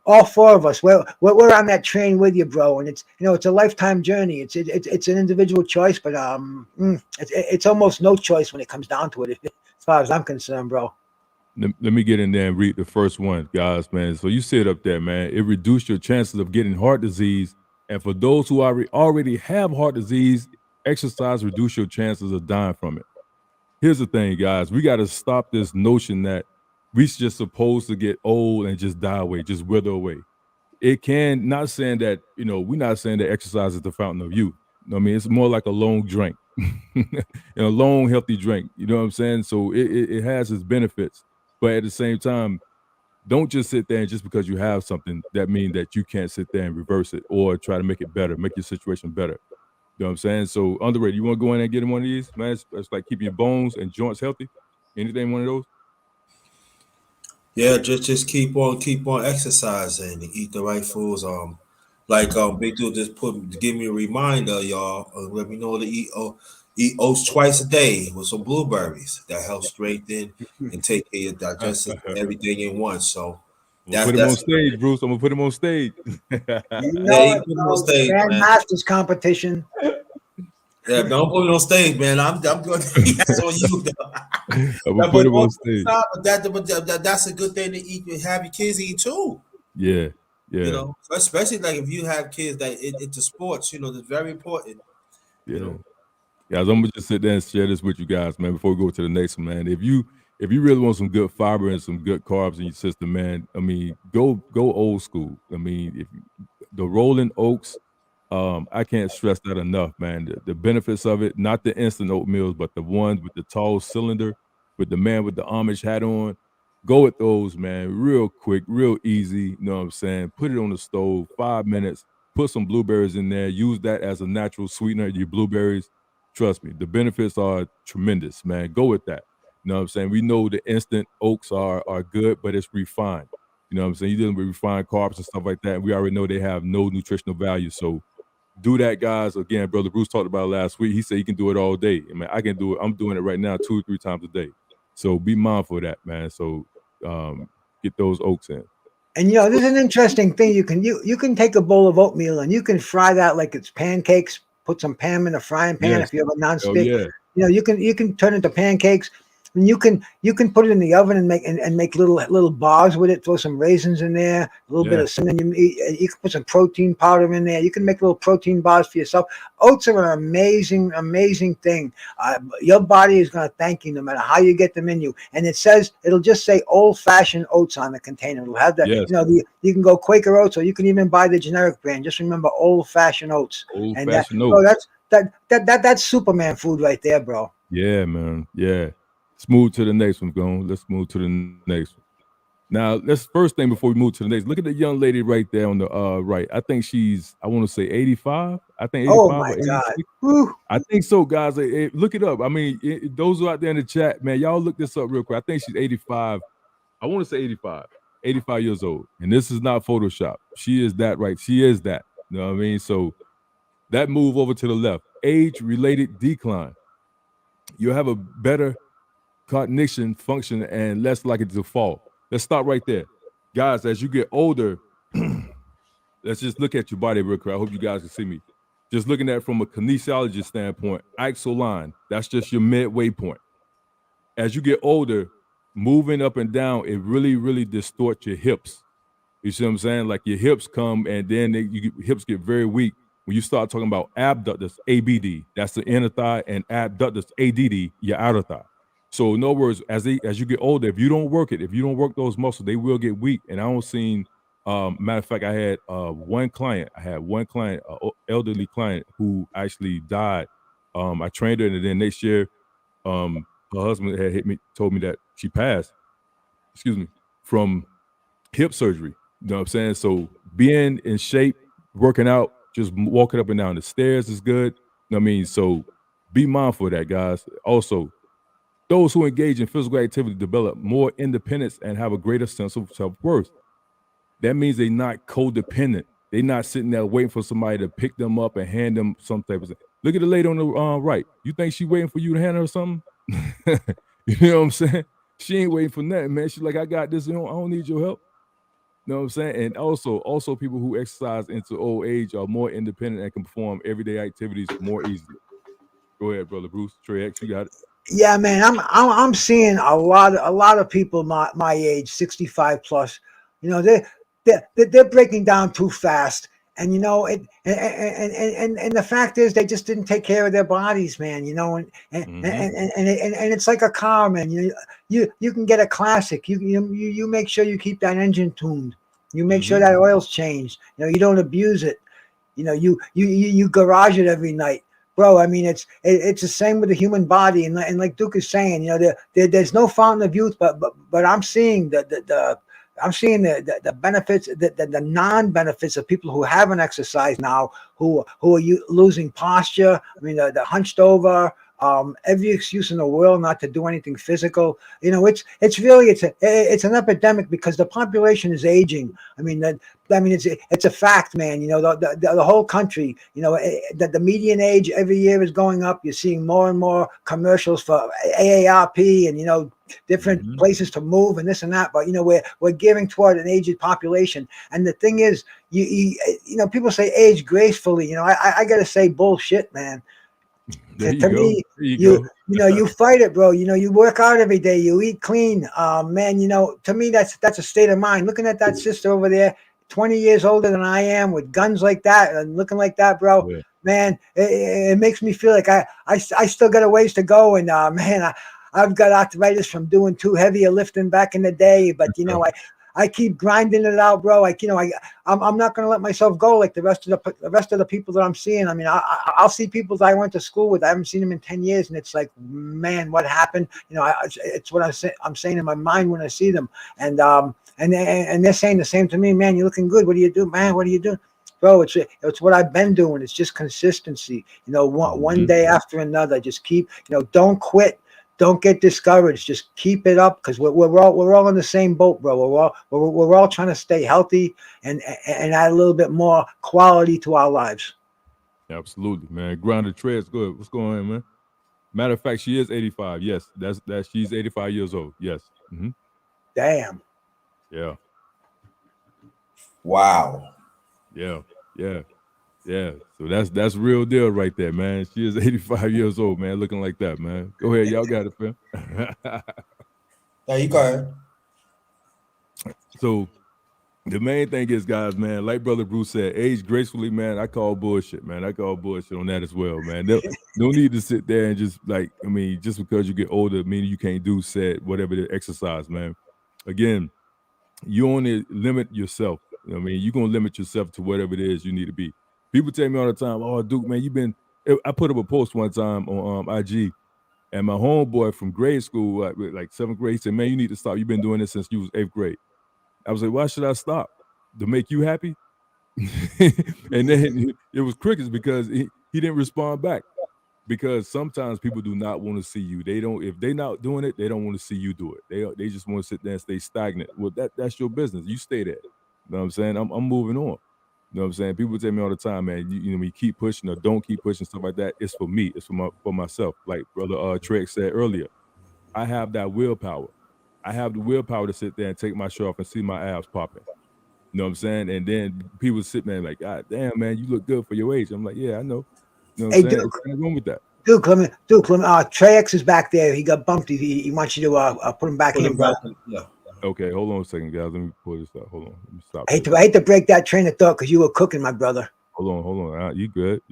all four of us, we're on that train with you, bro. And it's, it's a lifetime journey. It's an individual choice, but it's almost no choice when it comes down to it, as far as I'm concerned, bro. Let me get in there and read the first one, guys, man. So you said up there, man, it reduced your chances of getting heart disease. And for those who already have heart disease, exercise reduce your chances of dying from it. Here's the thing, guys. We got to stop this notion that we're just supposed to get old and just die away, just wither away. It can, not saying that, we're not saying that exercise is the fountain of youth. I mean, it's more like a long drink, a long, healthy drink. You know what I'm saying? So it has its benefits. But at the same time, don't just sit there and just because you have something, that means that you can't sit there and reverse it or try to make it better, make your situation better. You know what I'm saying? So, Underrated, you want to go in and get in one of these, man? It's like keeping your bones and joints healthy. Anything one of those? Yeah, just keep on exercising and eat the right foods. Big Dude just give me a reminder, y'all. Let me know to eat oats twice a day with some blueberries. That helps strengthen and take care of your digestion, everything in one. So put him on stage, Bruce. I'm gonna put him on stage. Grandmasters competition. Yeah, don't put me on stage, man. I'm going. That's on you. I'm gonna put him on stage. But that's a good thing to eat. Have your kids eat too. Yeah. Especially like if you have kids that into sports, it's very important. Yeah. Guys, I'm gonna just sit there and share this with you guys, man. Before we go to the next one, man. If you really want some good fiber and some good carbs in your system, man, I mean, go old school. I mean, the rolling oats. I can't stress that enough, man. The benefits of it, not the instant oatmeals, but the ones with the tall cylinder, with the man with the Amish hat on. Go with those, man. Real quick, real easy. You know what I'm saying? Put it on the stove, 5 minutes. Put some blueberries in there. Use that as a natural sweetener. Your blueberries, trust me, the benefits are tremendous, man. Go with that. You know what I'm saying? We know the instant oats are good, but it's refined. You know what I'm saying? You're dealing with refined carbs and stuff like that. And we already know they have no nutritional value. So do that, guys. Again, Brother Bruce talked about it last week. He said he can do it all day. I mean, I can do it. I'm doing it right now 2 or 3 times a day. So be mindful of that, man. So get those oats in. And there's an interesting thing. You can take a bowl of oatmeal and you can fry that like it's pancakes. Put some Pam in a frying pan if you have a nonstick. Yeah. You can turn it into pancakes. And you can put it in the oven and make little bars with it. Throw some raisins in there, a little bit of cinnamon. You can put some protein powder in there. You can make little protein bars for yourself. Oats are an amazing thing. Your body is going to thank you no matter how you get them in you. And it'll just say old-fashioned oats on the container. It'll have that. Yes. You can go Quaker Oats, or you can even buy the generic brand. Just remember old-fashioned oats. Old-fashioned oats. That's Superman food right there, bro. Yeah, man. Yeah. Let's move to the next one, going. Let's move to the next one. Now, let's first thing before we move to the next. Look at the young lady right there on the right. I think she's, I want to say 85. I think 85 oh my or 86. God. I think so, guys. Look it up. I mean, those who are out there in the chat, man, y'all look this up real quick. I think she's 85. I want to say 85 years old. And this is not Photoshop. She is that, right? She is that. You know what I mean? So that move over to the left, age-related decline. You'll have a better cognition function and less likely to fall. Let's stop right there. Guys, as you get older, let's just look at your body real quick. I hope you guys can see me. Just looking at it from a kinesiology standpoint, axial line, that's just your midway point. As you get older, moving up and down, it really distorts your hips. You see what I'm saying? Like your hips come and then hips get very weak. When you start talking about abductors, ABD, that's the inner thigh, and abductors, ADD, your outer thigh. So in other words, as you get older, if you don't work those muscles, they will get weak. And I don't seen, matter of fact, I had one client, elderly client who actually died. I trained her, and then next year, her husband had told me that she passed, from hip surgery. You know what I'm saying? So being in shape, working out, just walking up and down the stairs is good. You know what I mean? So be mindful of that, guys. Also, Those who engage in physical activity develop more independence and have a greater sense of self-worth. That means they're not codependent. They're not sitting there waiting for somebody to pick them up and hand them some type of thing. Look at the lady on the right. You think she waiting for you to hand her something? You know what I'm saying? She ain't waiting for nothing, man. She's like, I got this. I don't need your help. You know what I'm saying? And also people who exercise into old age are more independent and can perform everyday activities more easily. Go ahead, brother Bruce. Trey X, you got it. Yeah, man, I'm seeing a lot of people my age, 65 plus. You know, they're breaking down too fast, and you know it. And the fact is, they just didn't take care of their bodies, man. You know, and it's like a car, man. You can get a classic. You make sure you keep that engine tuned. You make sure that oil's changed. You know, you don't abuse it. You know, you garage it every night. Bro, I mean, it's the same with the human body, and like Duke is saying, you know, there's no fountain of youth, but I'm seeing the benefits, the non-benefits of people who haven't exercised now, who are losing posture. I mean, the hunched over, every excuse in the world not to do anything physical. You know, it's an epidemic because the population is aging. I mean, it's a fact, man. You know, the whole country, you know, the median age every year is going up. You're seeing more and more commercials for AARP and, you know, different places to move and this and that. But, you know, we're gearing toward an aged population. And the thing is, you know, people say age gracefully. You know, I got to say bullshit, man. To me, you know, you fight it, bro. You know, you work out every day, you eat clean. Man, you know, to me, that's a state of mind. Looking at that sister over there, 20 years older than I am, with guns like that and looking like that, bro. Yeah. Man, it makes me feel like I still got a ways to go. And man, I've got arthritis from doing too heavy a lifting back in the day. But you know, I keep grinding it out, bro. I'm not gonna let myself go like the rest of the people that I'm seeing. I mean, I'll see people that I went to school with. I haven't seen them in 10 years, and it's like, man, what happened? You know, it's what I'm saying in my mind when I see them, and they're saying the same to me. Man, you're looking good. What do you do, man? What are you doing? Bro, it's what I've been doing. It's just consistency. You know, one day after another. Just keep. You know, don't quit. Don't get discouraged. Just keep it up, because we're all in the same boat, bro. We're all trying to stay healthy and add a little bit more quality to our lives. Absolutely, man. Grounded Treads, good. What's going on, man? Matter of fact, she is 85. Yes, that's she's 85 years old. Yes. Mm-hmm. Damn. Yeah. Wow. Yeah. So that's real deal right there, man. She is 85 years old, man, looking like that, man. Go ahead, y'all got it, fam. Yeah, you go ahead. So the main thing is, guys, man, like Brother Bruce said, age gracefully, man. I call bullshit, man. I call bullshit on that as well, man. No need to sit there and just just because you get older, meaning you can't do whatever the exercise, man. Again, you only limit yourself. I mean, you're gonna limit yourself to whatever it is you need to be. People tell me all the time, "Oh, Duke, man, I put up a post one time on IG, and my homeboy from grade school, like 7th grade, he said, "Man, you need to stop. You've been doing this since you was 8th grade." I was like, "Why should I stop? To make you happy?" And then it was crickets because he didn't respond back. Because sometimes people do not want to see you. If they're not doing it, they don't want to see you do it. They just want to sit there and stay stagnant. Well, that's your business. You stay there. You know what I'm saying? I'm moving on. You know what I'm saying? People tell me all the time, man, you know, you keep pushing or don't keep pushing, stuff like that. It's for me. It's for myself. Like Brother Treg said earlier, I have that willpower. I have the willpower to sit there and take my shirt off and see my abs popping. You know what I'm saying? And then people sit there like, God damn, man, you look good for your age. I'm like, yeah, I know. You know what I'm saying? There's nothing wrong with that. Duke, Trey X is back there. He got bumped. He wants you to put him back in, bro. Yeah. Okay, hold on a second, guys. Let me pull this up. Hold on. Let me stop. I hate to break that train of thought because you were cooking, my brother. Hold on. You good.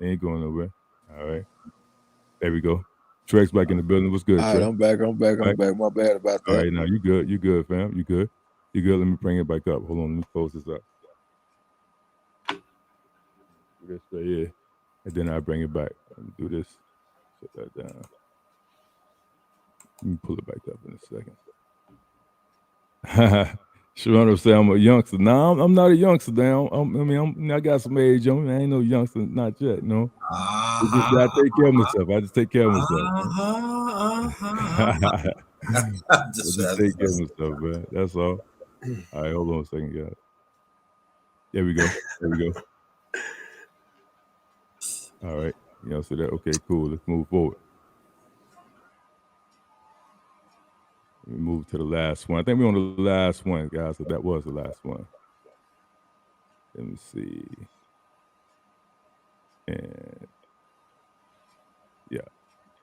Ain't going nowhere. All right. There we go. Treg's back in the building. What's good, All right, I'm back. My bad about that. All right, now you good, fam. You good. Let me bring it back up. Hold on. Let me close this up. This right here. And then I bring it back. Let me do this. Set that down. Let me pull it back up in a second. Sharonda say I'm a youngster. No, I'm not a youngster now. I got some age on me. I ain't no youngster, not yet. No, I just gotta take care of myself. I just take care of myself. Just Just take care of himself, man. That's all. All right, hold on a second, guys. There we go. There we go. All right. So that okay, cool. Let's move forward. Let me move to the last one. I think we're on the last one, guys. So that was the last one. Let me see. And yeah.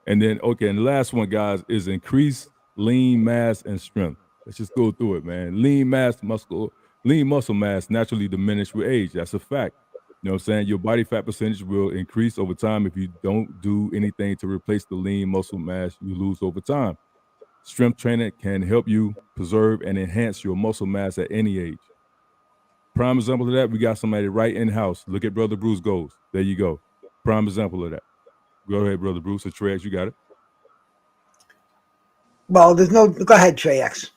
And then okay, and the last one, guys, is increase lean mass and strength. Let's just go through it, man. Lean muscle mass naturally diminish with age. That's a fact. You know what I'm saying? Your body fat percentage will increase over time if you don't do anything to replace the lean muscle mass you lose over time. Strength training can help you preserve and enhance your muscle mass at any age. Prime example of that, we got somebody right in house. Look at Brother Bruce Goes. There you go. Prime example of that. Go ahead, Brother Bruce. Or Trey X, you got it. Well, there's no. Go ahead, Trey X.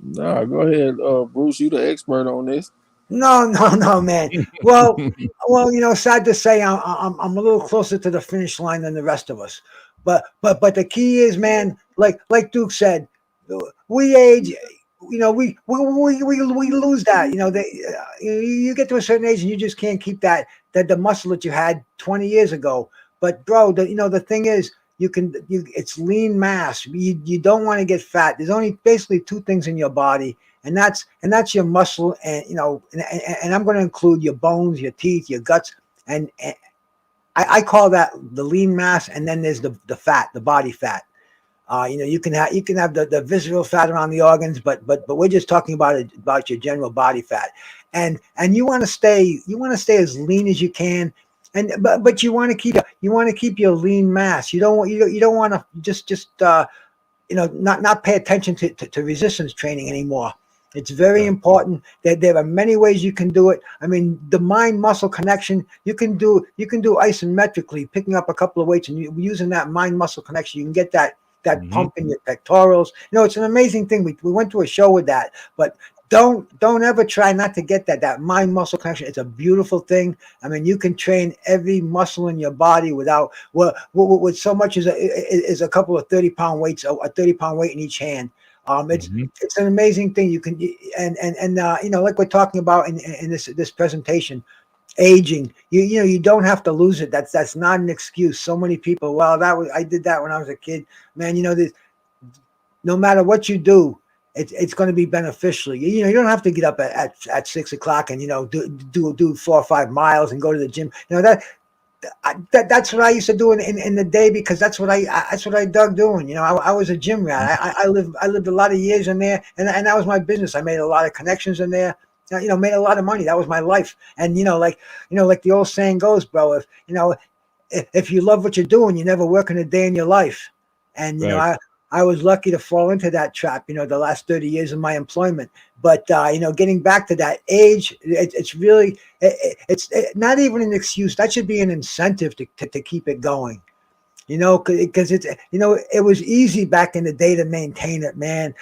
Nah, go ahead, Bruce. You the expert on this. No, man. Well, sad to say, I'm a little closer to the finish line than the rest of us. But the key is, man, like Duke said, we age. We lose that. You get to a certain age and you just can't keep that the muscle that you had 20 years ago. But bro, the thing is, it's lean mass. You don't want to get fat. There's only basically two things in your body, and that's your muscle, and and I'm going to include your bones, your teeth, your guts, and I call that the lean mass, and then there's the fat, the body fat. You can have the visceral fat around the organs, but we're just talking about your general body fat, and you want to stay as lean as you can. But you want to keep your lean mass. You don't want to just not pay attention to resistance training anymore. It's very important that there are many ways you can do it. I mean, the mind muscle connection you can do isometrically, picking up a couple of weights and using that mind muscle connection. You can get that pump in your pectorals. It's an amazing thing. We went to a show with that, but don't ever try not to get that mind muscle connection. It's a beautiful thing. I mean, you can train every muscle in your body without with so much as a couple of 30-pound weights, a 30-pound weight in each hand. It's an amazing thing. You can like we're talking about in this presentation, aging. You don't have to lose it. That's not an excuse. So many people, I did that when I was a kid, man. No matter what you do, it's going to be beneficial. You don't have to get up at 6 o'clock and do 4 or 5 miles and go to the gym. That's what I used to do in the day, because that's what I dug doing. I was a gym rat. I lived a lot of years in there, and that was my business. I made a lot of connections in there. Made a lot of money. That was my life. And like the old saying goes, bro, if you love what you're doing, you never work in a day in your life. And I was lucky to fall into that trap, the last 30 years of my employment. But, getting back to that age, it's really, it's not even an excuse. That should be an incentive to keep it going. Because it was easy back in the day to maintain it, man.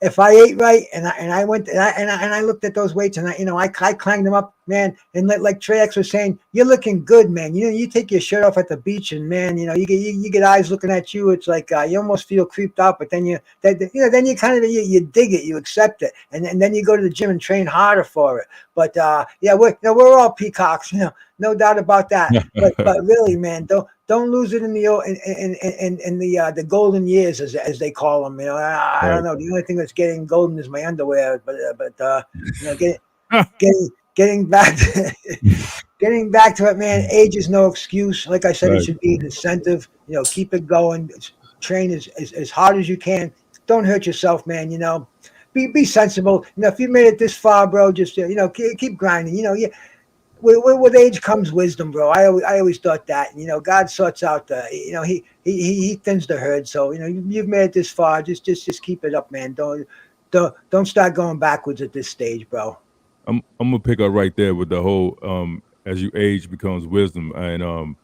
If I ate right and I went and I looked at those weights and I climbed them up, man. And like Trey X was saying, you're looking good, man. You take your shirt off at the beach and man, you get eyes looking at you. It's like you almost feel creeped out, but then you kind of you dig it, you accept it, and then you go to the gym and train harder for it. But we're all peacocks, no doubt about that. But really, man, don't lose it in the golden years, as they call them. I don't know. The only thing that's getting golden is my underwear. But getting back to it, man. Age is no excuse. Like I said, it should be an incentive. Keep it going. Train as hard as you can. Don't hurt yourself, man. Be sensible. If you made it this far, bro, just keep grinding. With age comes wisdom, bro. I always thought that. God sorts out he thins the herd. So you've made it this far. Just keep it up, man. Don't start going backwards at this stage, bro. I'm gonna pick up right there with the whole as you age becomes wisdom, and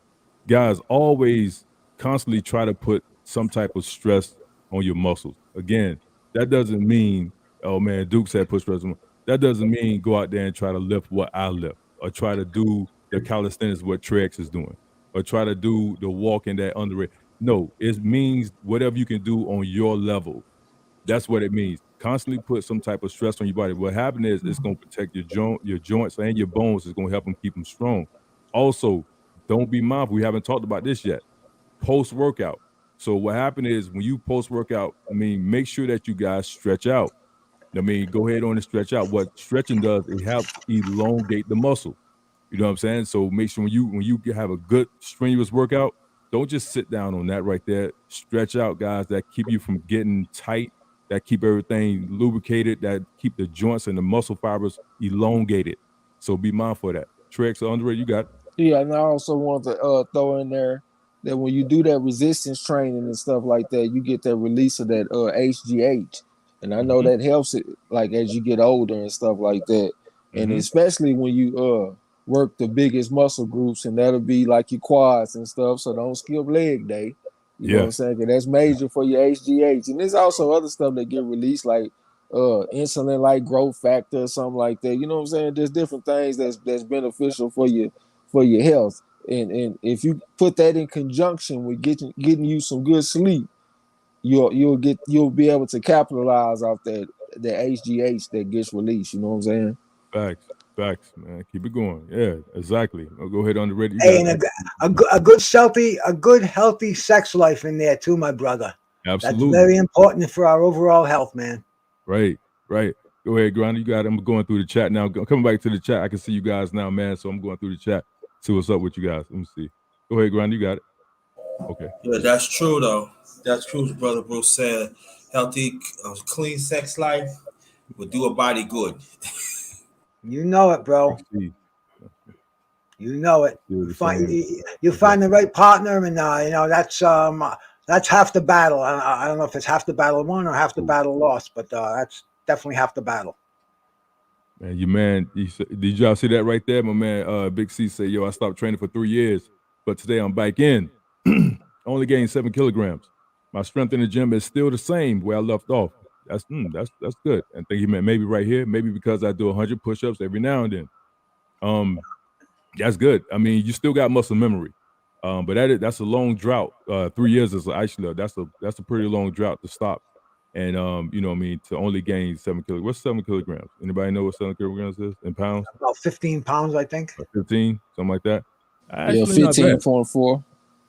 guys, always constantly try to put some type of stress on your muscles. Again, that doesn't mean, oh man, Duke said put stress on. That doesn't mean go out there and try to lift what I lift, or try to do the calisthenics what Trey X is doing, or try to do the walking that underrated. No, it means whatever you can do on your level. That's what it means. Constantly put some type of stress on your body. What happened is it's going to protect your joints and your bones. It's going to help them keep them strong. Also, don't be mindful. We haven't talked about this yet. Post workout. So what happened is when you post workout, I mean, make sure that you guys stretch out. I mean, go ahead on and stretch out. What stretching does, it helps elongate the muscle. You know what I'm saying? So make sure when you have a good strenuous workout, don't just sit down on that right there. Stretch out, guys, that keep you from getting tight, that keep everything lubricated, that keep the joints and the muscle fibers elongated. So be mindful of that. Trex, Andre, you got it. Yeah, and I also want to throw in there that when you do that resistance training and stuff like that, you get that release of that HGH, and I know that helps it like as you get older and stuff like that, and especially when you work the biggest muscle groups, and that'll be like your quads and stuff. So don't skip leg day. You know what I'm saying? 'Cause that's major for your HGH, and there's also other stuff that get released like insulin, like growth factor or something like that. You know what I'm saying? There's different things that's beneficial for your health, and if you put that in conjunction with getting you some good sleep, you'll be able to capitalize off that HGH that gets released. You know what I'm saying? Facts, man. Keep it going. Yeah, exactly. I'll go ahead on the radio. Hey, and a good healthy sex life in there too, my brother. Absolutely. That's very important for our overall health, man. Right. Go ahead, Grinder. You got it. I'm going through the chat now. Coming back to the chat. I can see you guys now, man. So I'm going through the chat. See what's up with you guys. Let me see. Go ahead, Grinder. You got it. Okay. Yeah, that's true though. That's true, brother Bruce said. Healthy, clean sex life will do a body good. You know it, bro. You know it. You find the right partner, and that's half the battle. I don't know if it's half the battle won or half the battle lost, but that's definitely half the battle. Man, your man, did y'all see that right there? My man, Big C said, "Yo, I stopped training for 3 years, but today I'm back in. Only gained 7 kilograms. My strength in the gym is still the same where I left off. That's good." And I think he meant maybe right here, maybe because I do 100 push-ups every now and then. That's good. I mean, you still got muscle memory, but that's a long drought. 3 years is actually that's a pretty long drought to stop. And you know what I mean, to only gain 7 kilograms. What's 7 kilograms? Anybody know what 7 kilograms is in pounds? About 15 pounds, I think. 15, something like that. Yeah, 15.4.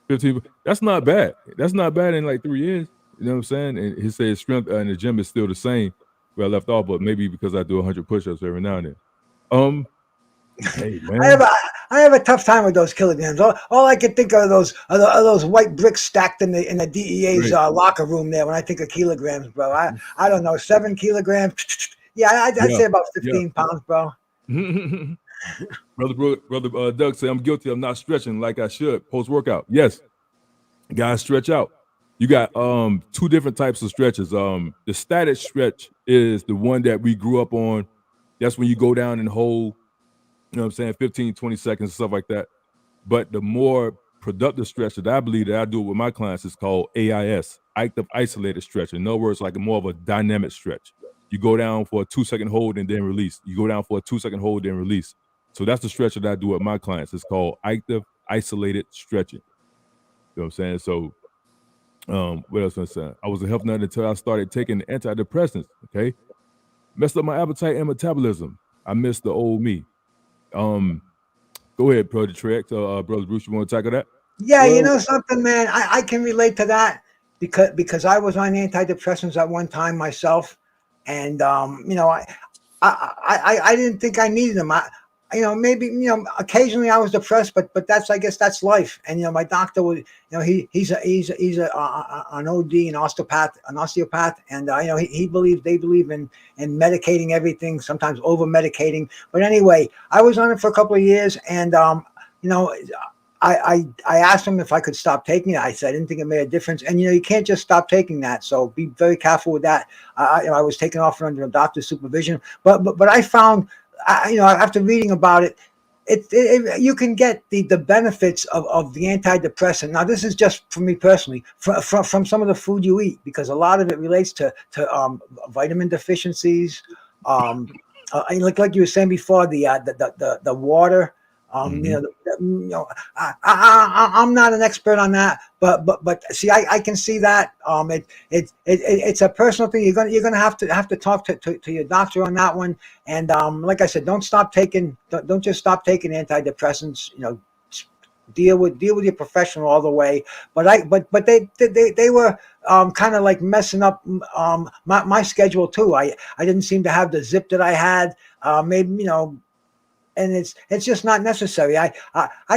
15. That's not bad. That's not bad in like 3 years. You know what I'm saying? And he said strength in the gym is still the same where I left off, but maybe because I do 100 push-ups every now and then. Hey, man. I have a tough time with those kilograms. All I can think of are those white bricks stacked in the DEA's locker room there when I think of kilograms, bro. I don't know, 7 kilograms. Yeah, I'd say about 15 pounds, bro. Brother Doug said, "I'm guilty of not stretching like I should post-workout." Yes, guys, stretch out. You got 2 different types of stretches. The static stretch is the one that we grew up on. That's when you go down and hold, you know what I'm saying, 15, 20 seconds, stuff like that. But the more productive stretch that I believe that I do with my clients is called AIS, active isolated stretch. In other words, like more of a dynamic stretch. You go down for a 2-second hold and then release. You go down for a 2-second hold and release. So that's the stretch that I do with my clients. It's called active isolated stretching. You know what I'm saying? So what else was I saying? I was a health nut until I started taking antidepressants. Okay. Messed up my appetite and metabolism. I missed the old me. Go ahead, Brother Trex. Brother Bruce, you want to tackle that? Yeah, you know something, man. I can relate to that because I was on antidepressants at one time myself, and you know, I didn't think I needed them. Maybe occasionally I was depressed, but I guess that's life. And my doctor would, he's an OD, an osteopath, and they believe in medicating everything, sometimes over medicating. But anyway, I was on it for a couple of years, and I asked him if I could stop taking it. I said I didn't think it made a difference, and you can't just stop taking that. So be very careful with that. I was taken off under a doctor's supervision, but I found. After reading about it, you can get the benefits of the antidepressant. Now, this is just for me personally, from some of the food you eat, because a lot of it relates to vitamin deficiencies. Like you were saying before, the water, You know, I'm not an expert on that, but see, I can see that. It's a personal thing. You're gonna have to talk to your doctor on that one. And like I said, don't just stop taking antidepressants. You know, deal with your professional all the way. But they were kind of like messing up my schedule too. I didn't seem to have the zip that I had. Maybe, you know. And it's just not necessary. I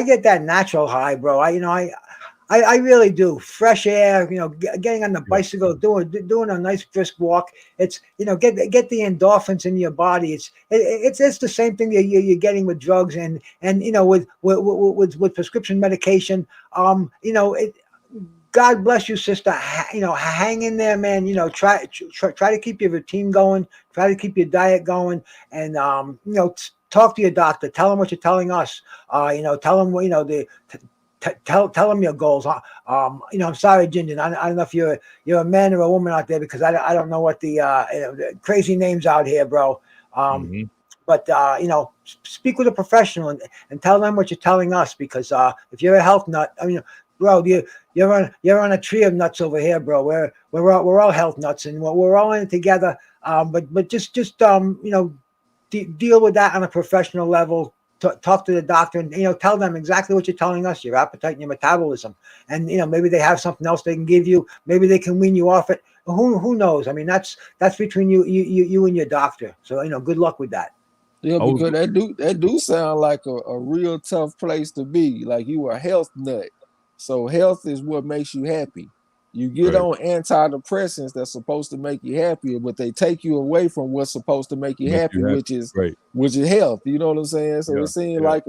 get that natural high, bro. I really do. Fresh air, you know, getting on the bicycle, doing a nice brisk walk. It's, you know, get the endorphins in your body. It's the same thing that you're getting with drugs and you know with prescription medication. You know, God bless you, sister. You know, hang in there, man. You know, try to keep your routine going. Try to keep your diet going, and you know. Talk to your doctor. Tell them what you're telling us. You know, tell them, you know, tell them your goals. You know, I'm sorry, Ginger. I don't know if you're a man or a woman out there because I don't know what the, you know, the crazy names out here, bro. But you know, speak with a professional and tell them what you're telling us because if you're a health nut, I mean, bro, you're on a tree of nuts over here, bro. We're all health nuts and we're all in it together. But just you know. Deal with that on a professional level. Talk to the doctor and, you know, tell them exactly what you're telling us, your appetite and your metabolism. And, you know, maybe they have something else they can give you. Maybe they can wean you off it. Who knows? I mean, that's between you and your doctor. So, you know, good luck with that. Yeah, because that do sound like a real tough place to be. Like you are a health nut. So health is what makes you happy. You get on antidepressants that's supposed to make you happier, but they take you away from what's supposed to make you happy, which is health. You know what I'm saying? So it seems like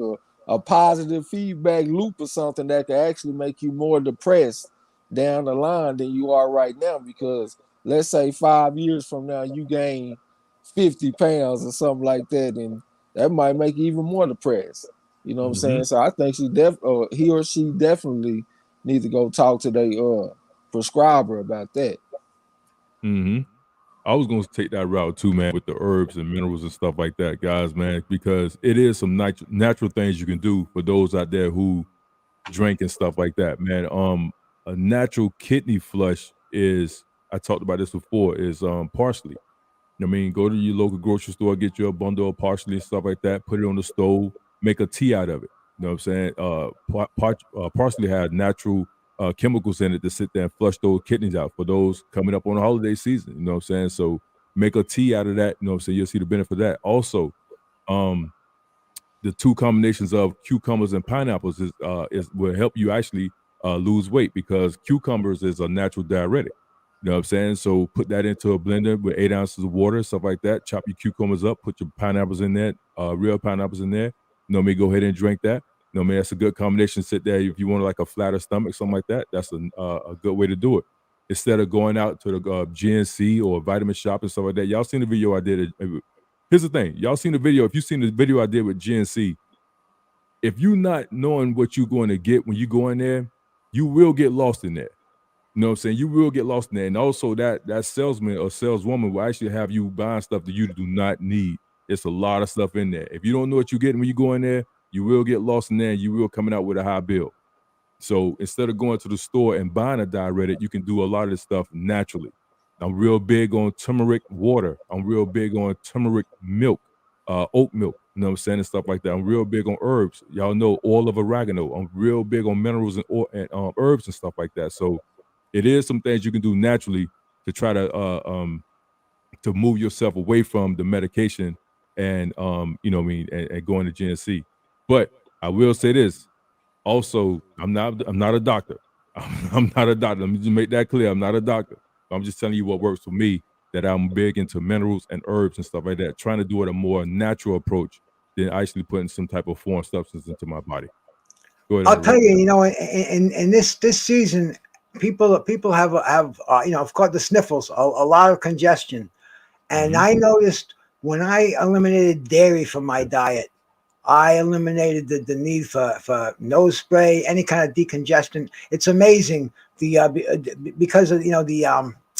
a positive feedback loop or something that could actually make you more depressed down the line than you are right now. Because let's say 5 years from now you gain 50 pounds or something like that, and that might make you even more depressed. You know what I'm saying? So I think he or she definitely need to go talk to their prescriber about that. I was going to take that route too, man, with the herbs and minerals and stuff like that, guys, man, because it is some natural things you can do for those out there who drink and stuff like that, man. A natural kidney flush is, I talked about this before, is parsley. I mean, go to your local grocery store, get you a bundle of parsley and stuff like that, put it on the stove, make a tea out of it. You know what I'm saying? Parsley has natural chemicals in it to sit there and flush those kidneys out for those coming up on the holiday season. You know what I'm saying? So make a tea out of that. You know what I'm saying? You'll see the benefit of that. Also, the two combinations of cucumbers and pineapples will help you actually lose weight because cucumbers is a natural diuretic. You know what I'm saying? So put that into a blender with 8 ounces of water, stuff like that. Chop your cucumbers up, put your pineapples in there, real pineapples in there. You know what I mean? Go ahead and drink that. You know what I mean? That's a good combination. Sit there if you want like a flatter stomach, something like that. That's a good way to do it. Instead of going out to the GNC or vitamin shop and stuff like that. Y'all seen the video I did. Here's the thing. Y'all seen the video. If you seen the video I did with GNC, if you not knowing what you're going to get when you go in there, you will get lost in there. You know what I'm saying? You will get lost in there. And also that salesman or saleswoman will actually have you buying stuff that you do not need. It's a lot of stuff in there. If you don't know what you're getting when you go in there, you will get lost in there and you will coming out with a high bill. So instead of going to the store and buying a diuretic, you can do a lot of this stuff naturally. I'm real big on turmeric water. I'm real big on turmeric milk, oat milk, you know what I'm saying, and stuff like that. I'm real big on herbs. Y'all know oil of oregano. I'm real big on minerals and herbs and stuff like that. So it is some things you can do naturally to try to move yourself away from the medication and you know what I mean, and going to GNC. But I will say this. Also, I'm not a doctor. I'm not a doctor. Let me just make that clear. I'm not a doctor. I'm just telling you what works for me, that I'm big into minerals and herbs and stuff like that, trying to do it a more natural approach than actually putting some type of foreign substance into my body. Go ahead. I'll tell you, you know, in this season, people have you know, of course, the sniffles, a lot of congestion. And I noticed when I eliminated dairy from my diet, I eliminated the need for nose spray, any kind of decongestant. It's amazing because of, you know, the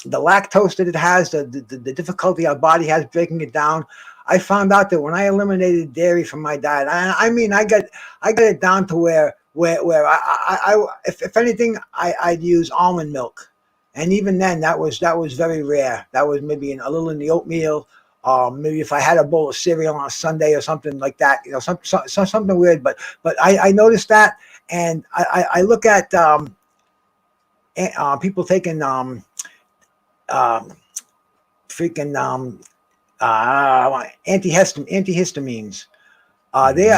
lactose that it has, the difficulty our body has breaking it down. I found out that when I eliminated dairy from my diet, I mean, I got it down to where if anything, I'd use almond milk, and even then, that was very rare. That was maybe a little in the oatmeal. Maybe if I had a bowl of cereal on a Sunday or something like that, something weird. But I noticed that, and I look at people taking antihistamines. They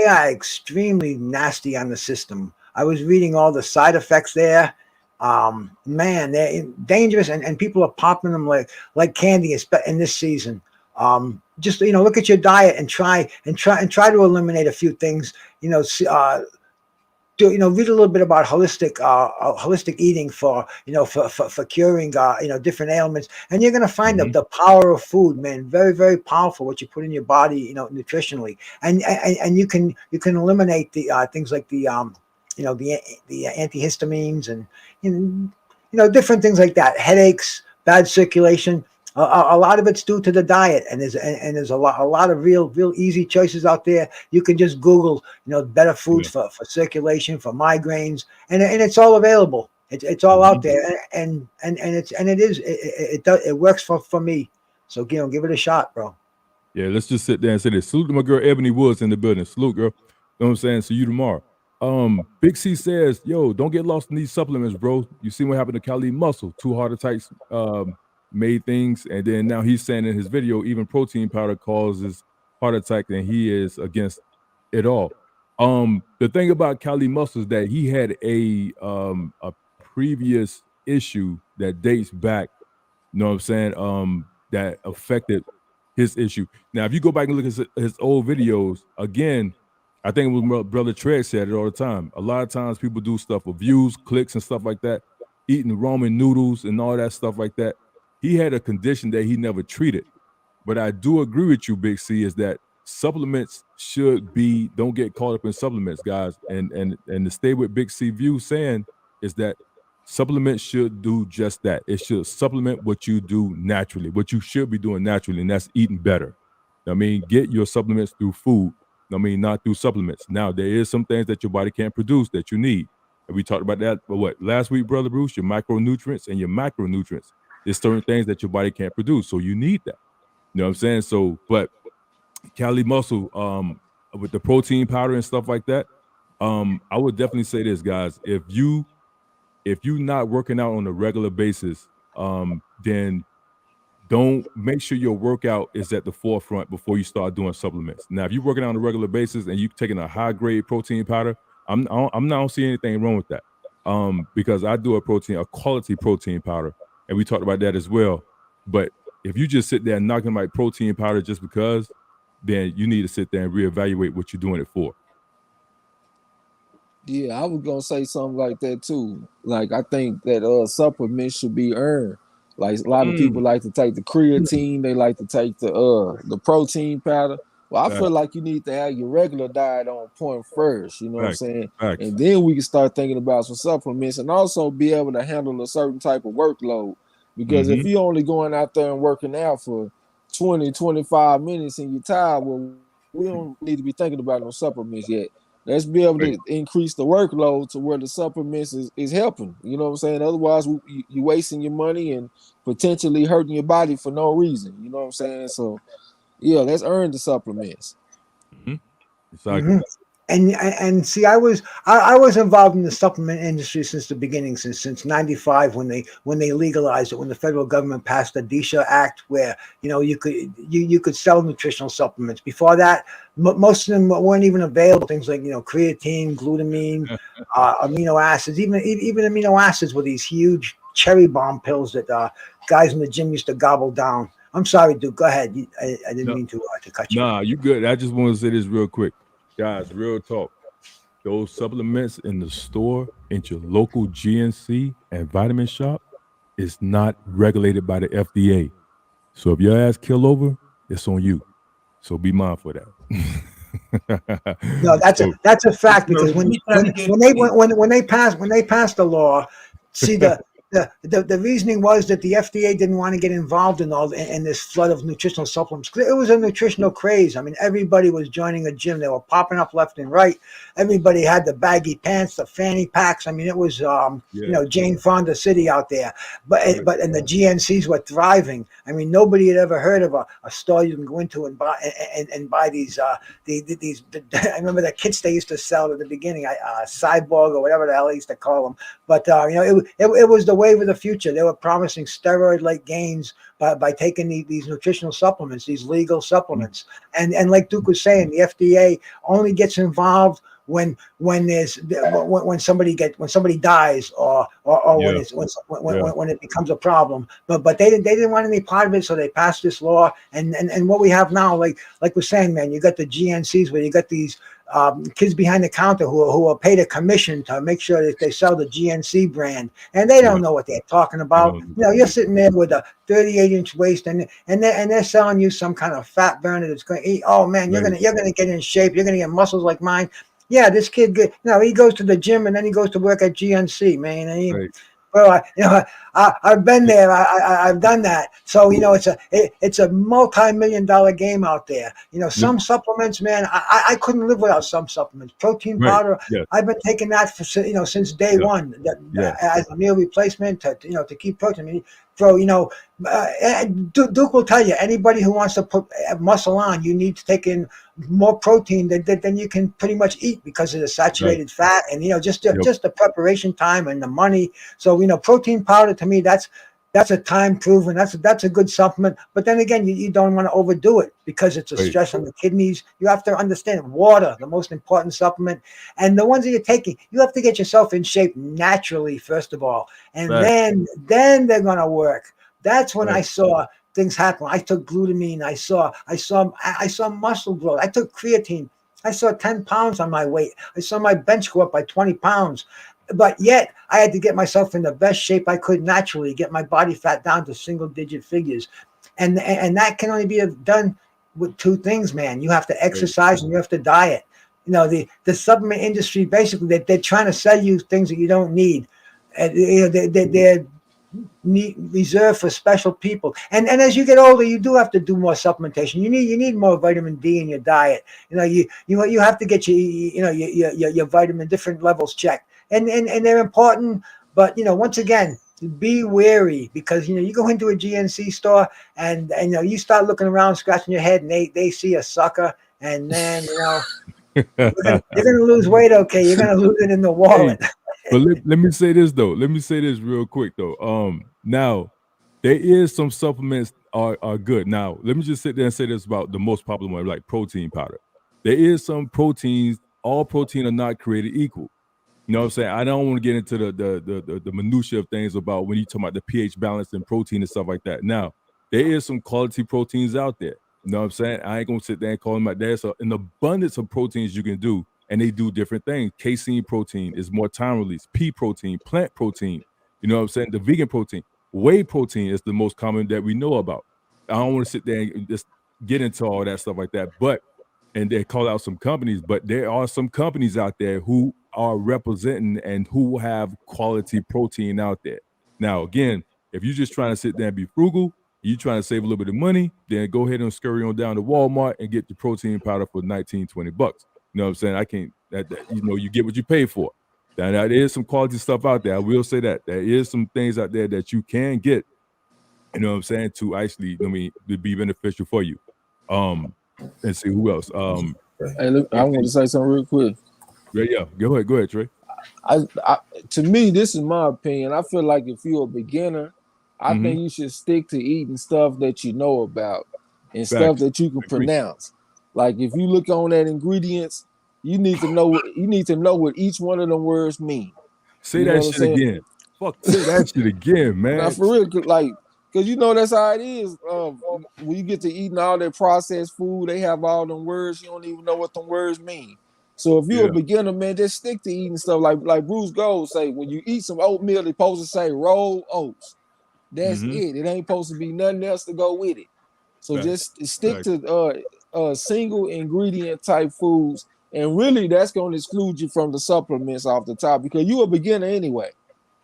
are extremely nasty on the system. I was reading all the side effects there. Man, they're dangerous, and people are popping them like candy in this season. Just look at your diet and try to eliminate a few things. Read a little bit about holistic eating for curing different ailments, and you're going to find the power of food, man. Very, very powerful what you put in your body, nutritionally, and you can eliminate the things like the antihistamines and different things like that, headaches, bad circulation. A lot of it's due to the diet, and there's a lot of real easy choices out there. You can just Google, better foods for circulation, for migraines, and it's all available. It's all out there, and it works for me. So give it a shot, bro. Yeah, let's just sit there and say this. Salute to my girl Ebony Woods in the building. Salute, girl. You know what I'm saying? See you tomorrow. Big C says, yo, don't get lost in these supplements, bro. You see what happened to Kali Muscle, 2 heart attacks. Made things, and then now he's saying in his video even protein powder causes heart attack, and he is against it all. The thing about Kali Muscle is that he had a previous issue that dates back, you know what I'm saying, that affected his issue. Now if you go back and look at his old videos again, I think it was Brother Trey said it all the time. A lot of times people do stuff for views, clicks, and stuff like that, eating ramen noodles and all that stuff like that. He had a condition that he never treated. But I do agree with you, Big C, is that supplements don't get caught up in supplements, guys. And to stay with Big C view saying is that supplements should do just that. It should supplement what you do naturally, what you should be doing naturally, and that's eating better. I mean, get your supplements through food. I mean, not through supplements. Now, there is some things that your body can't produce that you need. And we talked about that, last week, Brother Bruce, your micronutrients and your macronutrients. There's certain things that your body can't produce, so you need that. You know what I'm saying? So, but Kali Muscle, with the protein powder and stuff like that, I would definitely say this, guys. If you not working out on a regular basis, then don't make sure your workout is at the forefront before you start doing supplements. Now, if you're working out on a regular basis and you're taking a high grade protein powder, I'm not seeing anything wrong with that. Because I do a quality protein powder. And we talked about that as well. But if you just sit there and knocking like protein powder just because, then you need to sit there and reevaluate what you're doing it for. Yeah, I was gonna say something like that too. Like I think that supplements should be earned. Like a lot of people like to take the creatine, they like to take the protein powder. Well, I feel like you need to have your regular diet on point first, you know what I'm saying? And then we can start thinking about some supplements and also be able to handle a certain type of workload. Because if you're only going out there and working out for 20, 25 minutes and you're tired, well, we don't need to be thinking about no supplements yet. Let's be able to increase the workload to where the supplements is helping. You know what I'm saying? Otherwise, you're wasting your money and potentially hurting your body for no reason. You know what I'm saying? So, yeah, let's earn the supplements. Exactly. And see, I was involved in the supplement industry since the beginning, since '95 when they legalized it, when the federal government passed the DSHA Act, where you could sell nutritional supplements. Before that, most of them weren't even available. Things like creatine, glutamine, amino acids. Even amino acids were these huge cherry bomb pills that guys in the gym used to gobble down. I'm sorry, Duke. Go ahead. I didn't mean to cut you. Nah, you good. I just want to say this real quick. Guys, real talk. Those supplements in the store, in your local GNC and vitamin shop, is not regulated by the FDA. So if your ass kill over, it's on you. So be mindful of that. No, that's a fact, because when they passed the law, see the the reasoning was that the FDA didn't want to get involved in this flood of nutritional supplements. 'Cause it was a nutritional craze. I mean, everybody was joining a gym. They were popping up left and right. Everybody had the baggy pants, the fanny packs. I mean, it was Jane Fonda City out there. And the GNCs were thriving. I mean, nobody had ever heard of a store you can go into and buy these. I remember the kits they used to sell at the beginning, Cyborg or whatever the hell they used to call them. But it was the wave of the future. They were promising steroid-like gains by taking these nutritional supplements, these legal supplements. And like Duke was saying, the FDA only gets involved when somebody dies or when it becomes a problem. But they didn't want any part of it, so they passed this law. And what we have now, like we're saying, man, you got the GNCs where you got these kids behind the counter who are paid a commission to make sure that they sell the GNC brand, and they don't know what they're talking about. You're sitting there with a 38-inch waist, and they're selling you some kind of fat burner that's going to eat. Oh man, you're gonna get in shape. You're gonna get muscles like mine. Yeah, this kid, he goes to the gym and then he goes to work at GNC, man. And I've been there. I've done that. So it's a multi-million-dollar game out there. Some supplements, man. I couldn't live without some supplements. Protein powder. Yeah. I've been taking that for since day one. As a meal replacement to keep protein. I mean, Duke will tell you, anybody who wants to put muscle on, you need to take in more protein than you can pretty much eat because of the saturated fat and just the preparation time and the money. So protein powder, to me, that's a time proven. That's a good supplement. But then again, you don't want to overdo it because it's a stress on the kidneys. You have to understand water, the most important supplement, and the ones that you're taking, you have to get yourself in shape naturally first of all, and then they're gonna work. That's when I saw things happen. I took glutamine. I saw muscle growth. I took creatine. I saw 10 pounds on my weight. I saw my bench go up by 20 pounds. But yet I had to get myself in the best shape I could naturally, get my body fat down to single-digit figures. And that can only be done with two things, man. You have to exercise and you have to diet. The supplement industry, basically, they're trying to sell you things that you don't need. They're reserved for special people. And as you get older, you do have to do more supplementation. You need more vitamin D in your diet. You have to get your vitamin different levels checked. And they're important, but once again, be wary because you go into a GNC store and you start looking around, scratching your head, and they see a sucker, and then you're gonna lose weight. Okay, you're gonna lose it in the wallet. But let me say this though. Let me say this real quick though. Now there is some supplements are good. Now let me just sit there and say this about the most popular one, like protein powder. There is some proteins. All protein are not created equal. You know what I'm saying? I don't want to get into the minutia of things about when you talk about the pH balance and protein and stuff like that. Now, there is some quality proteins out there. You know what I'm saying? I ain't going to sit there and call them out. There's an abundance of proteins you can do, and they do different things. Casein protein is more time release. Pea protein, plant protein. You know what I'm saying? The vegan protein. Whey protein is the most common that we know about. I don't want to sit there and just get into all that stuff like that. And they call out some companies, but there are some companies out there who are representing and who have quality protein out there. Now, again, if you're just trying to sit there and be frugal, you're trying to save a little bit of money, then go ahead and scurry on down to Walmart and get the protein powder for $19, $20. You know what I'm saying? You get what you pay for. Now, there is some quality stuff out there. I will say that. There is some things out there that you can get, you know what I'm saying, to actually, to be beneficial for you. And see who else. Hey, look, I want to say something real quick. Yeah. Go ahead, Trey. To me, this is my opinion. I feel like if you're a beginner, I think you should stick to eating stuff that you know about and stuff that you can pronounce. Like if you look on that ingredients, you need to know what each one of them words mean. Say that shit again. Say that shit again, man. Now for real, because that's how it is. When you get to eating all that processed food, they have all them words. You don't even know what them words mean. So if you're a beginner, man, just stick to eating stuff like Bruce Gold say. When you eat some oatmeal, it's supposed to say rolled oats. That's it. It ain't supposed to be nothing else to go with it. So just stick to single ingredient type foods, and really that's going to exclude you from the supplements off the top because you're a beginner anyway.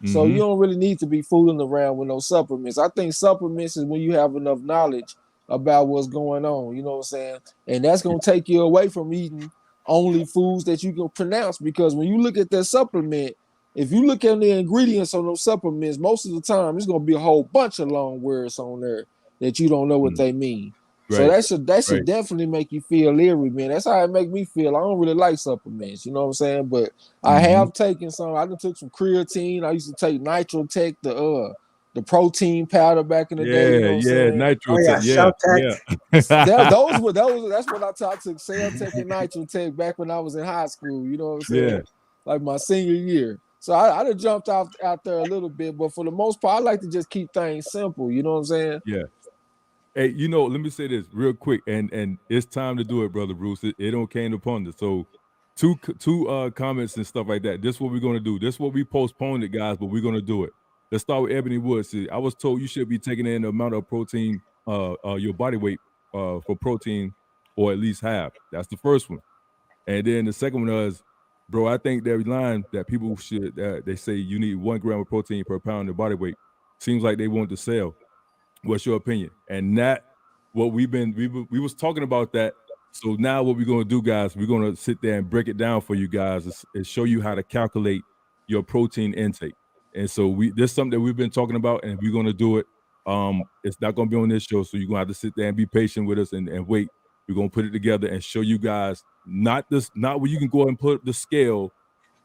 So you Mhm. don't really need to be fooling around with no supplements. I think supplements is when you have enough knowledge about what's going on. You know what I'm saying? And that's gonna take you away from eating only foods that you can pronounce. Because when you look at that supplement, if you look at the ingredients on those supplements, most of the time it's gonna be a whole bunch of long words on there that you don't know what Mm. they mean. So Right. that should Right. definitely make you feel leery, man. That's how it make me feel. I don't really like supplements, you know what I'm saying? But I Mhm. have taken some. I done took some creatine. I used to take Nitrotech, the protein powder back in the day. You Yeah, know what I'm yeah, saying? Nitro Oh Tech. yeah, Yeah, Celtec. yeah. Those were those. That's what I took Celtech and Nitrotech back when I was in high school. You know what I'm Yeah. saying? Like my senior year. So I done jumped out there a little bit, but for the most part, I like to just keep things simple. You know what I'm saying? Yeah. Hey, let me say this real quick, and it's time to do it, brother Bruce. It don't came upon us. So two comments and stuff like that. This is what we're gonna do. This is what we postponed it, guys, but we're gonna do it. Let's start with Ebony Woods. See, I was told you should be taking in the amount of protein, your body weight, for protein, or at least half. That's the first one. And then the second one is, bro, I think that line that people should they say you need 1 gram of protein per pound of body weight seems like they want to sell. What's your opinion? And that what we was talking about that. So now what we're gonna do, guys, we're gonna sit there and break it down for you guys and show you how to calculate your protein intake. And so this is something that we've been talking about, and we're gonna do it. It's not gonna be on this show, so you're gonna have to sit there and be patient with us and wait. We're gonna put it together and show you guys not where you can go and put up the scale,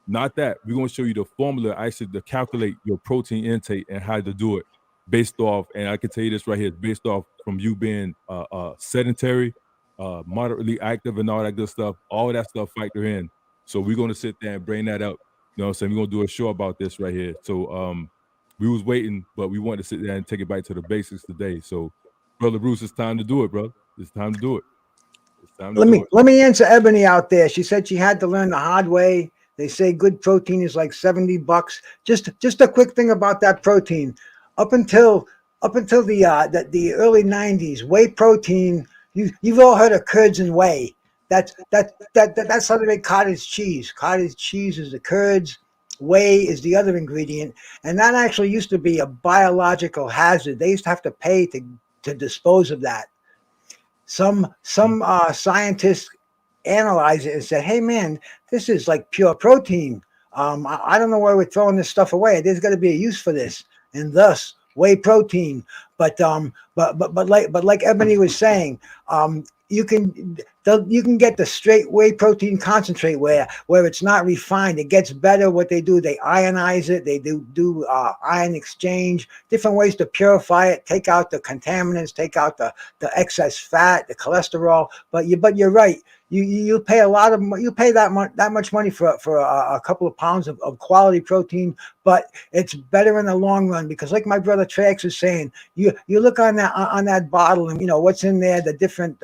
not that. We're gonna show you the formula actually to calculate your protein intake and how to do it based off, and I can tell you this right here, based off from you being sedentary, moderately active, and all that good stuff. All that stuff factor in. So we're gonna sit there and bring that up. You know what I'm saying? We're gonna do a show about this right here. So we was waiting, but we wanted to sit there and take it back to the basics today. So, brother Bruce, it's time to do it, bro. It's time to do it. It's time to Let do me it. let me answer Ebony out there. She said she had to learn the hard way. They say good protein is like $70. Just a quick thing about that protein. Up until the early '90s, whey protein. You've all heard of curds and whey. That's how they make cottage cheese. Cottage cheese is the curds. Whey is the other ingredient, and that actually used to be a biological hazard. They used to have to pay to dispose of that. Some scientists analyzed it and said, "Hey, man, this is like pure protein. I don't know why we're throwing this stuff away. There's got to be a use for this, and thus whey protein." But like Ebony was saying, you can get the straight whey protein concentrate where it's not refined. It gets better. What they do, they ionize it. They do ion exchange, different ways to purify it, take out the contaminants, take out the excess fat, the cholesterol. But you're right. You pay that much money for a couple of pounds of quality protein, but it's better in the long run because, like my brother Trax is saying, you look on that bottle and what's in there, the different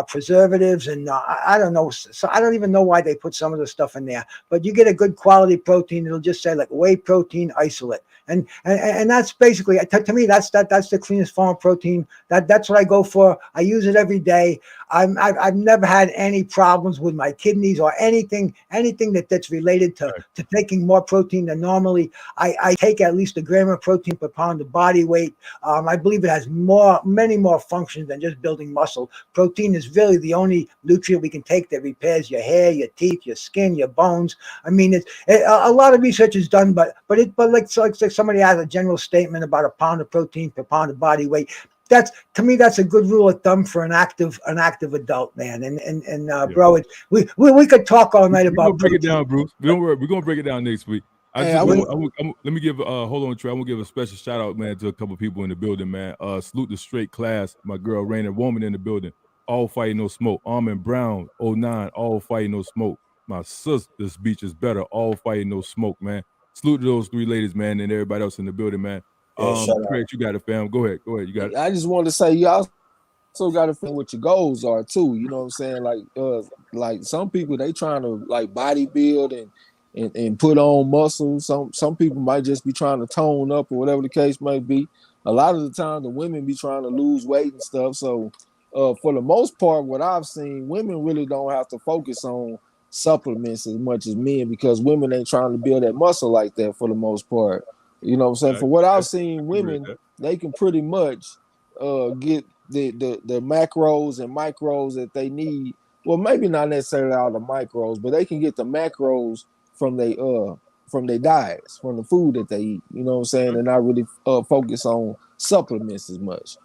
preservatives, and I don't know. So I don't even know why they put some of the stuff in there. But you get a good quality protein. It'll just say like whey protein isolate, and that's basically to me that's the cleanest form of protein. That's what I go for. I use it every day. I've never had any problems with my kidneys or anything that's related to taking more protein than normally. I take at least 1 gram of protein per pound of body weight. I believe it has many more functions than just building muscle. Protein is really the only nutrient we can take that repairs your hair, your teeth, your skin, your bones. I mean, a lot of research is done, but like somebody has a general statement about a pound of protein per pound of body weight. To me, that's a good rule of thumb for an active adult, man. Bro, we could talk all night We're about gonna break it protein. down, Bruce. Don't worry. We're gonna break it down next week. Hey, Let me give hold on, Trey. I'm gonna give a special shout out, man, to a couple people in the building, man. Salute the straight class, my girl Raina Woman in the building. All fighting no smoke. Armin Brown, 09, all fighting no smoke. My sis, this beach is better. All fighting no smoke, man. Salute to those 3 ladies, man, and everybody else in the building, man. Craig, you got it, fam. Go ahead. You got it. I just wanted to say you also got to think what your goals are too. You know what I'm saying? Like some people they trying to like body build and put on muscle. Some people might just be trying to tone up or whatever the case may be. A lot of the time the women be trying to lose weight and stuff. So for the most part, what I've seen, women really don't have to focus on supplements as much as men because women ain't trying to build that muscle like that for the most part. You know what I'm saying? For what I've seen, women they can pretty much get the macros and micros that they need. Well, maybe not necessarily all the micros, but they can get the macros from their diets, from the food that they eat. You know what I'm saying? And not really focus on supplements as much.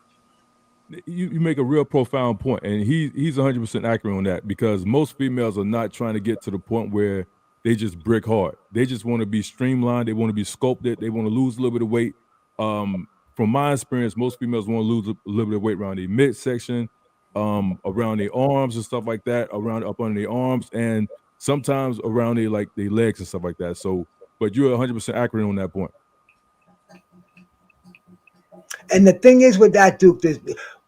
You make a real profound point, and he's 100% accurate on that because most females are not trying to get to the point where they just brick hard. They just want to be streamlined. They want to be sculpted. They want to lose a little bit of weight. From my experience, most females want to lose a little bit of weight around the midsection, around their arms and stuff like that, around up under their arms, and sometimes around their legs and stuff like that. So, but you're 100% accurate on that point. And the thing is with that, Duke,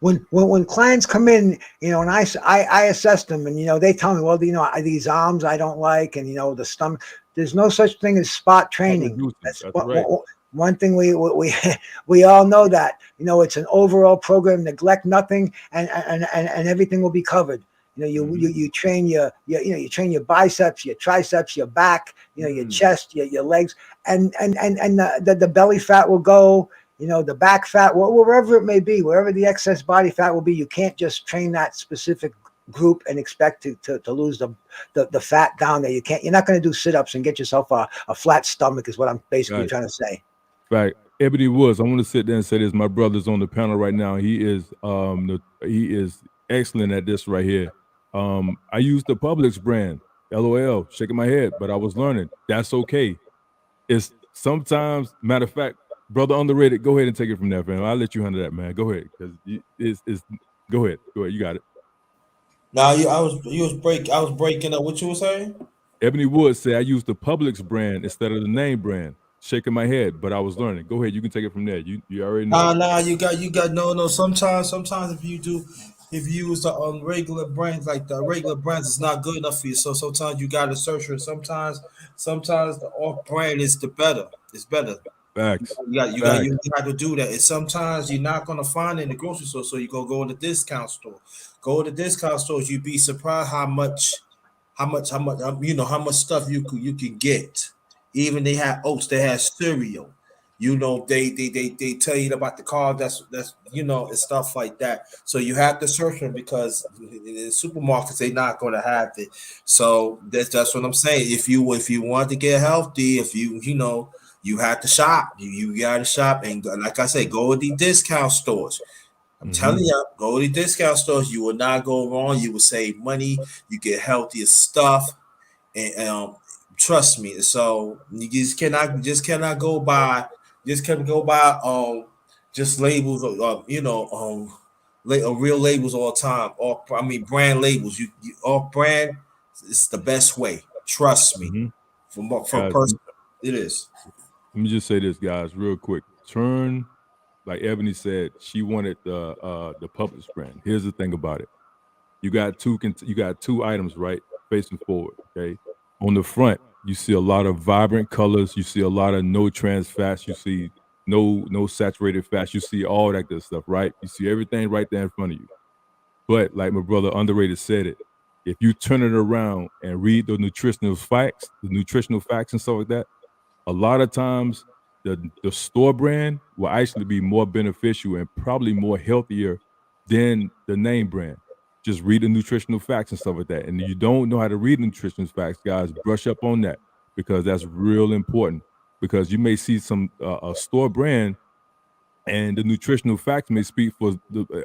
when clients come in, you know, and I assess them, and you know, they tell me, well, you know, these arms I don't like, and you know, the stomach. There's no such thing as spot training. That's right. One thing we all know that, you know, it's an overall program. Neglect nothing, and everything will be covered. You know, you train you train your biceps, your triceps, your back, you know, your chest, your legs, and the belly fat will go. You know, the back fat, wherever it may be, wherever the excess body fat will be, you can't just train that specific group and expect to lose the fat down there. You're not going to do sit-ups and get yourself a flat stomach is what I'm basically trying to say. Right. Ebony Woods, I want to sit there and say this. My brother's on the panel right now. He is excellent at this right here. I use the Publix brand, LOL, shaking my head, but I was learning. That's okay. It's sometimes, matter of fact, Brother Underrated, go ahead and take it from there, fam. I'll let you handle that, man. Go ahead, because go ahead. You got it. Now I was breaking up. What you were saying? Ebony Woods said I used the Publix brand instead of the name brand. Shaking my head, but I was learning. Go ahead, you can take it from there. You already know. Nah, you got no. Sometimes if you use the regular brands, like the regular brands, it's not good enough for you. So sometimes you got to search for it. Sometimes the off brand is the better. It's better. Facts. You got to do that. And sometimes you're not gonna find it in the grocery store, so you go in the discount store. Go to discount stores. You'd be surprised how much stuff you can get. Even they have oats. They have cereal. You know, they tell you about the carbs. That's you know, and stuff like that. So you have to search them because in the supermarkets they're not going to have it. So that's what I'm saying. If you want to get healthy, if you know. You have to shop. You got to shop, and like I said, go to the discount stores. I'm telling you, go to the discount stores. You will not go wrong. You will save money. You get healthier stuff, and trust me. So you just cannot go by just labels of real labels all the time. Or brand labels. You off brand is the best way. Trust me. From person, it is. Let me just say this, guys, real quick. Like Ebony said, she wanted the Publix brand. Here's the thing about it: you got two items, right, facing forward. Okay, on the front, you see a lot of vibrant colors. You see a lot of no trans fats. You see no saturated fats. You see all that good stuff, right? You see everything right there in front of you. But like my brother Underrated said it, if you turn it around and read the nutritional facts and stuff like that. A lot of times, the store brand will actually be more beneficial and probably more healthier than the name brand. Just read the nutritional facts and stuff like that. And if you don't know how to read nutritional facts, guys, brush up on that because that's real important. Because you may see some a store brand, and the nutritional facts may speak for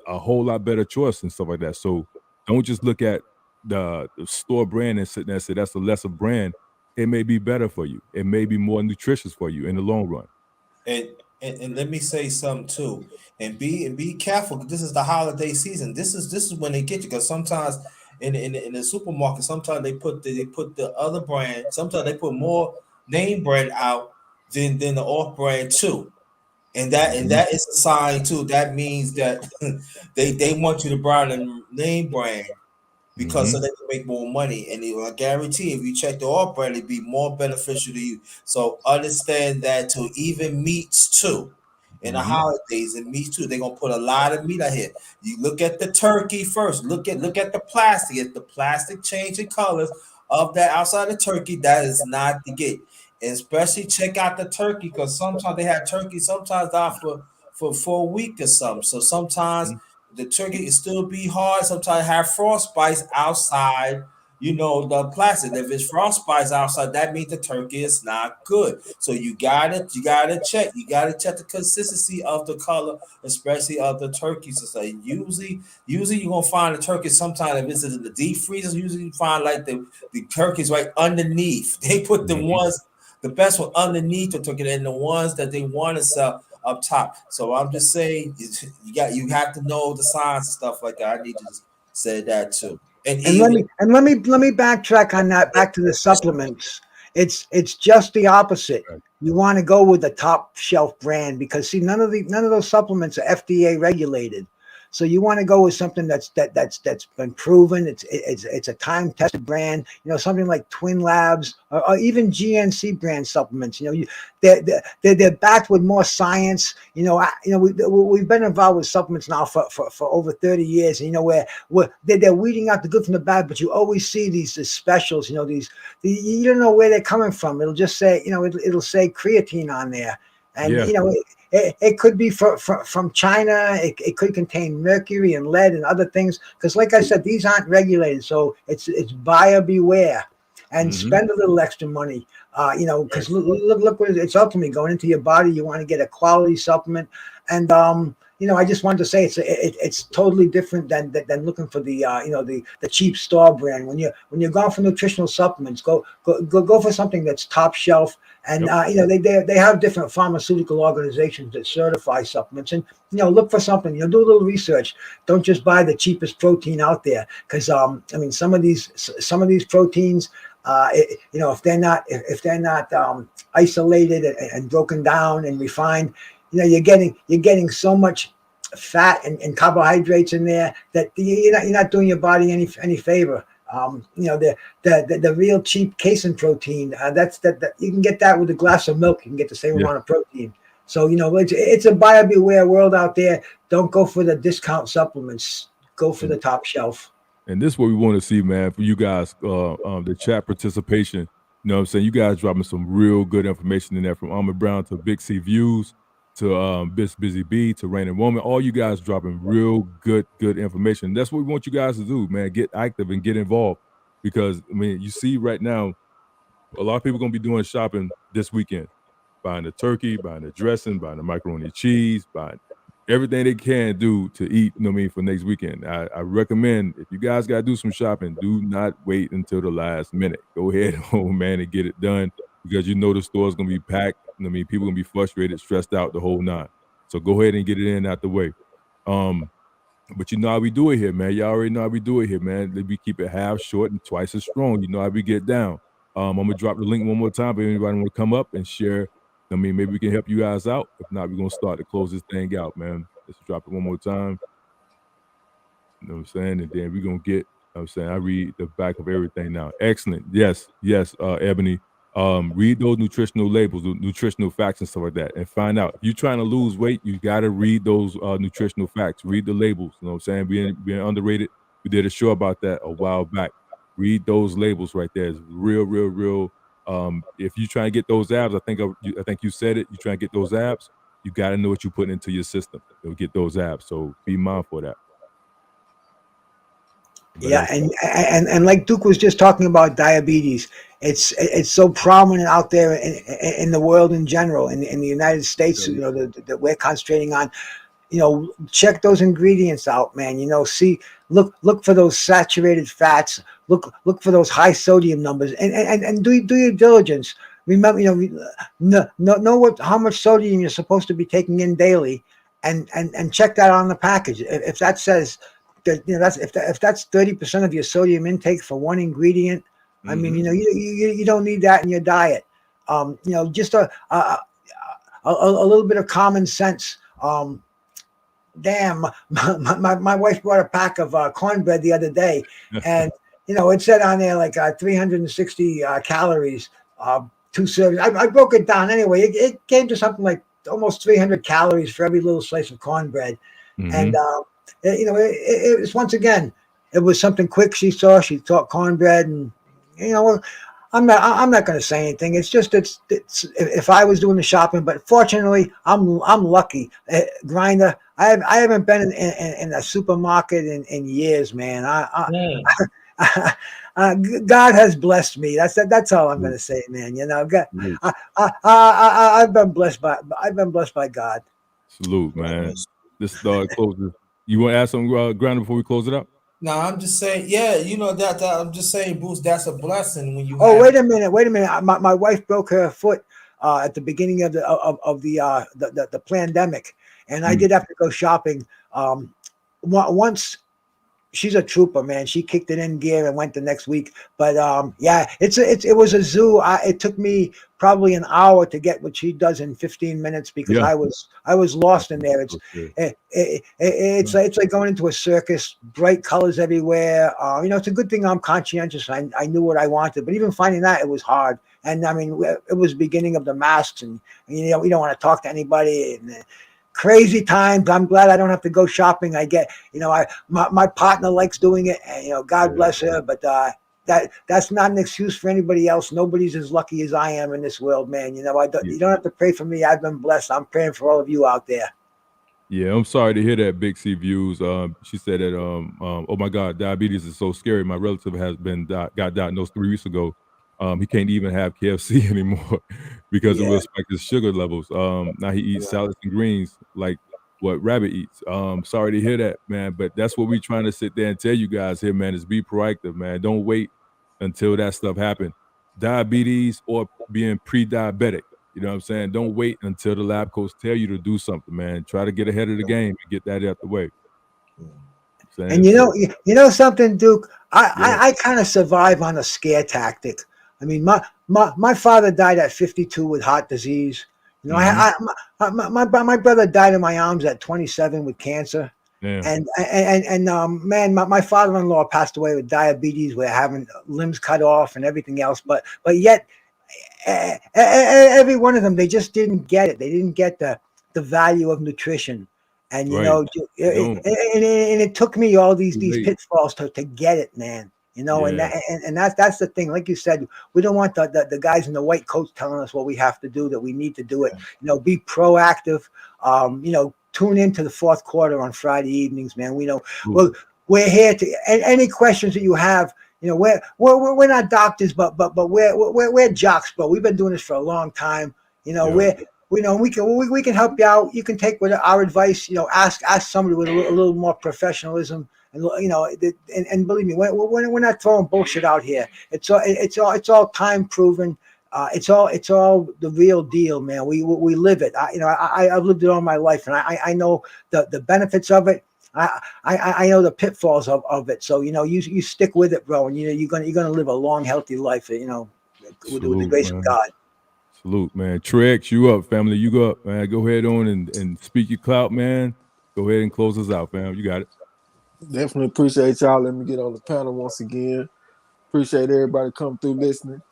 a whole lot better choice and stuff like that. So don't just look at the store brand and sit there and say that's a lesser brand. It may be better for you. It may be more nutritious for you in the long run. And let me say something too. And be careful. This is the holiday season. This is when they get you. Because sometimes in the supermarket, sometimes they put the other brand. Sometimes they put more name brand out than the off brand too. And that is a sign too. That means that they want you to buy the name brand. Because so they can make more money, and I guarantee if you check the off brand, it'd be more beneficial to you. So understand that too. Even meats too, in the holidays and meats too, they're gonna put a lot of meat out here. You look at the turkey first. Look at the plastic. If the plastic changing colors, of that outside of turkey, that is not the get. And especially check out the turkey because sometimes they have turkey, sometimes out for a week or something. So sometimes Mhm. the turkey can still be hard. Sometimes have frost bites outside, the plastic. If it's frost bites outside, that means the turkey is not good. So you gotta check. You gotta check the consistency of the color, especially of the turkeys. So usually you're gonna find the turkey sometimes if it's in the deep freezers, usually you find like the turkeys right underneath. They put Mhm. the best one underneath the turkey and the ones that they want to sell up top. So I'm just saying you have to know the signs and stuff like that. I need to just say that too. And And let even me and let me backtrack on that back to the supplements. It's just the opposite. Right. You want to go with the top shelf brand because see none of those supplements are FDA regulated. So you want to go with something that's been proven. It's a time tested brand. Something like Twin Labs or even GNC brand supplements. They're backed with more science. We've been involved with supplements now for over 30 years. And, where they're weeding out the good from the bad, but you always see these specials. You don't know where they're coming from. It'll just say it'll say creatine on there, and Yeah. it could be from China. It could contain mercury and lead and other things. Because, like I said, these aren't regulated, so it's buyer beware, and Mhm. spend a little extra money. Right. Because look what it's ultimately going into your body. You want to get a quality supplement, and I just wanted to say it's totally different than looking for the cheap store brand. When you're going for nutritional supplements, go for something that's top shelf. And Yep. they have different pharmaceutical organizations that certify supplements, and look for something. Do a little research. Don't just buy the cheapest protein out there, because some of these proteins, if they're not isolated and broken down and refined, you're getting so much fat and carbohydrates in there that you're not doing your body any favor. The real cheap casein protein, that you can get that with a glass of milk. You can get the same Yeah. amount of protein. So it's a buyer beware world out there. Don't go for the discount supplements. Go for the top shelf. And this is what we want to see, man, for you guys, the chat participation. You know what I'm saying? You guys dropping some real good information in there from Ahmed Brown to Big C Views to Busy B to Rain and Woman. All you guys dropping real good information. That's what we want you guys to do, man. Get active and get involved. Because, you see right now, a lot of people going to be doing shopping this weekend, buying the turkey, buying the dressing, buying the macaroni and cheese, buying everything they can do to eat, for next weekend. I recommend if you guys got to do some shopping, do not wait until the last minute. Go ahead home, man, and get it done because the store's going to be packed. People going to be frustrated, stressed out the whole nine. So go ahead and get it in out the way. But you know how we do it here, man. Y'all already know how we do it here, man. We keep it half short and twice as strong. You know how we get down. I'm gonna drop the link one more time. If anybody want to come up and share, maybe we can help you guys out. If not, we're gonna start to close this thing out, man. Let's drop it one more time. You know what I'm saying? And then we're gonna get, I read the back of everything now. Excellent. Yes, Ebony. Read those nutritional labels, the nutritional facts and stuff like that, and find out. If you're trying to lose weight, you gotta read those nutritional facts, read the labels. You know what I'm saying? Being underrated. We did a show about that a while back. Read those labels right there. It's real. If you try to get those abs, I think you said it. You try to get those abs, you got to know what you put into your system. You'll get those abs. So be mindful of that. But Yeah, and like Duke was just talking about diabetes, it's so prominent out there in the world in general, in the United States. Yeah. That we're concentrating on. Check those ingredients out, man. Look for those saturated fats. Look for those high sodium numbers, and do your diligence. Remember, know how much sodium you're supposed to be taking in daily, and check that on the package. If that says that, if that's 30% of your sodium intake for one ingredient, I mean, you don't need that in your diet. Just a little bit of common sense. Damn, my wife bought a pack of cornbread the other day, and it said on there like 360 calories, 2 servings. I broke it down anyway. It came to something like almost 300 calories for every little slice of cornbread, and it was once again, it was something quick she saw. She thought cornbread, and you know, I'm not going to say anything. It's just it's if I was doing the shopping, but fortunately, I'm lucky. Grinder, I haven't been in a supermarket in years, man. God has blessed me. That's all I'm going to say, man. You know, God, Salute, I've been blessed by God. salute, man. This closes. You want to add something, Grinder, before we close it out? No, I'm just saying, yeah, you know that I'm just saying, Bruce, that's a blessing when you Oh, have. wait a minute. My wife broke her foot at the beginning of the pandemic, and I did have to go shopping. Once she's a trooper, man. She kicked it in gear and went the next week. But yeah, it was a zoo. It took me probably an hour to get what she does in 15 minutes because Yeah. I was lost in there. Okay. It's like going into a circus, bright colors everywhere. You know, it's a good thing I'm conscientious. I knew what I wanted, but even finding that, it was hard. And I mean, it was beginning of the masks, and you know, we don't want to talk to anybody. And, crazy times. I'm glad I don't have to go shopping. I get, you know, my partner likes doing it, and you know, God bless her. But that's not an excuse for anybody else. Nobody's as lucky as I am in this world, man. You know, you don't have to pray for me. I've been blessed. I'm praying for all of you out there. Yeah, I'm sorry to hear that, Big C Views. She said that, oh my God, diabetes is so scary. My relative has got diagnosed 3 weeks ago. He can't even have KFC anymore because it will spike his sugar levels. Now he eats salads and greens like what Rabbit eats. Sorry to hear that, man, but that's what we're trying to sit there and tell you guys here, man, is be proactive, man. Don't wait until that stuff happens. Diabetes or being pre-diabetic. You know what I'm saying? Don't wait until the lab coats tell you to do something, man. Try to get ahead of the game and get that out the way. And you know something, Duke? I kind of survive on a scare tactic. I mean, my father died at 52 with heart disease. You know, my brother died in my arms at 27 with cancer. Yeah. And man, my father-in-law passed away with diabetes, with having limbs cut off and everything else. But yet, every one of them, they just didn't get it. They didn't get the value of nutrition. And you know, and it took me all these pitfalls to get it, man. You know, and that's the thing. Like you said, we don't want the guys in the white coats telling us what we have to do, that we need to do it. You know, be proactive. You know, tune into the fourth quarter on Friday evenings, man. We know we're here to any questions that you have. You know, we're not doctors, but we're jocks, bro. We've been doing this for a long time. You know, we can help you out. You can take our advice. You know, ask somebody with a little more professionalism. And you know, and believe me, we're not throwing bullshit out here. It's all time proven. It's all the real deal, man. We live it. I've lived it all my life, and I know the benefits of it. I know the pitfalls of it. So you know, you stick with it, bro, and you know you're gonna live a long, healthy life. You know, with the grace of God. Salute, man. Trex, you up, family. You go up, man. Go ahead on and speak your clout, man. Go ahead and close us out, fam. You got it. Definitely appreciate y'all. Let me get on the panel once again. Appreciate everybody come through listening.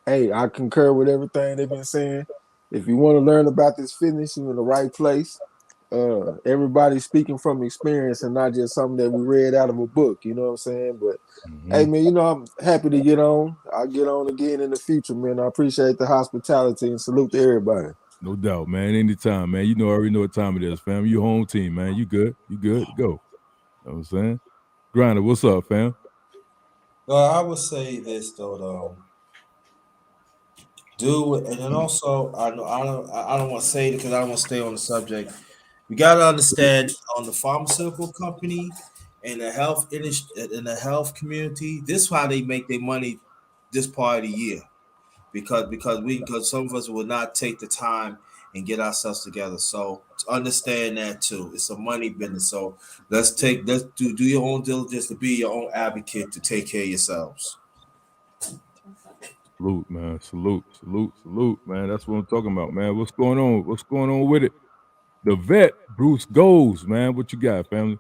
Hey, I concur with everything they've been saying. If you want to learn about this fitness, you're in the right place. Everybody's speaking from experience and not just something that we read out of a book, you know what I'm saying? But hey, man, you know, I'm happy to get on. I'll get on again in the future, man. I appreciate the hospitality and salute to everybody. No doubt, man. Anytime, man. You know, I already know what time it is, fam. You home team, man. You good. You good. Go. You know what I'm saying? Grinder, what's up, fam? I would say this though, and then also I don't want to say it because I don't want to stay on the subject. We got to understand on the pharmaceutical company and the health industry in the health community, this is how they make their money this part of the year, because some of us will not take the time and get ourselves together. So to understand that too, it's a money business. So let's do your own diligence to be your own advocate to take care of yourselves. Salute, man. Salute, man. That's what I'm talking about, man. What's going on? What's going on with it? The vet, Bruce Goes, man. What you got, family?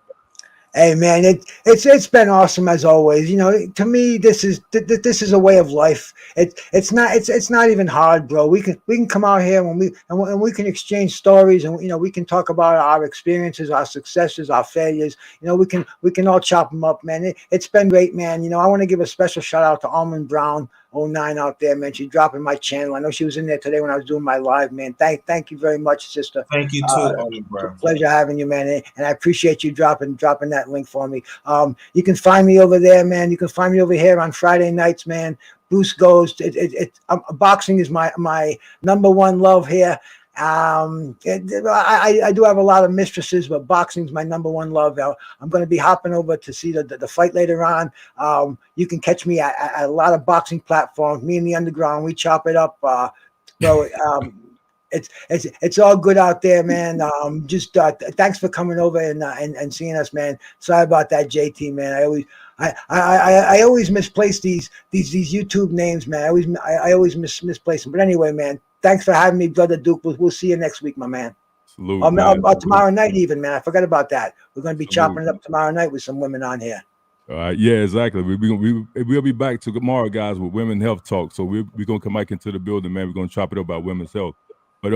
Hey man, it's been awesome as always. You know, to me, this is a way of life. It's not even hard, bro. We can come out here and we can exchange stories, and we can talk about our experiences, our successes, our failures. We can all chop them up, man. It's been great, man. I want to give a special shout out to Almond Brown 09 out there, man. She's dropping my channel. I know she was in there today when I was doing my live, man. Thank you very much, sister. Thank you too, bro. Pleasure having you, man, and I appreciate you dropping that link for me. You can find me over there, man. You can find me over here on Friday nights, man. Bruce Goes. Boxing is my number one love here. I do have a lot of mistresses, but boxing's my number one love. I'm going to be hopping over to see the fight later on. You can catch me at a lot of boxing platforms. Me and the Underground, we chop it up, bro. It's all good out there, man. Just thanks for coming over and seeing us, man. Sorry about that, JT, man. I always misplace these YouTube names, man. I always misplace them. But anyway, man, thanks for having me, brother Duke. We'll see you next week, my man. Salute, man. Tomorrow night, even, man. I forgot about that. We're going to be chopping it up tomorrow night with some women on here. All right, yeah, exactly. We'll be back tomorrow, guys, with Women Health Talk. So we're gonna come back into the building, man. We're gonna chop it up about women's health. But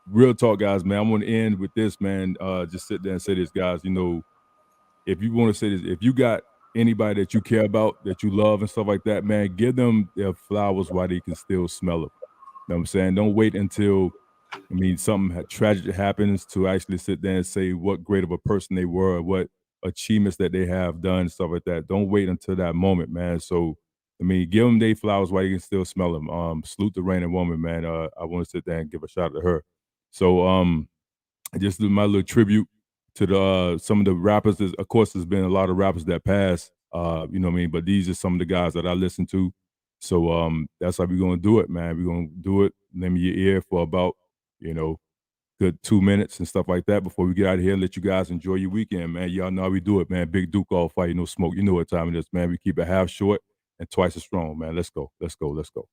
real talk, guys, man. I'm gonna end with this, man. Just sit there and say this, guys. If you want to say this, if you got anybody that you care about, that you love and stuff like that, man, give them their flowers while they can still smell them. You know what I'm saying? Don't wait until something tragic happens to actually sit there and say what great of a person they were, or what achievements that they have done, stuff like that. Don't wait until that moment, man. So give them their flowers while you can still smell them. Salute the reigning woman, man. I want to sit there and give a shout out to her. So I just do my little tribute to the some of the rappers. Of course, there's been a lot of rappers that passed, but these are some of the guys that I listen to. So that's how we're gonna do it, man. We're gonna do it. Lend me your ear for about, good 2 minutes and stuff like that before we get out of here. Let you guys enjoy your weekend, man. Y'all know how we do it, man. Big Duke, all fight, no smoke. You know what time it is, man. We keep it half short and twice as strong, man. Let's go. Let's go. Let's go.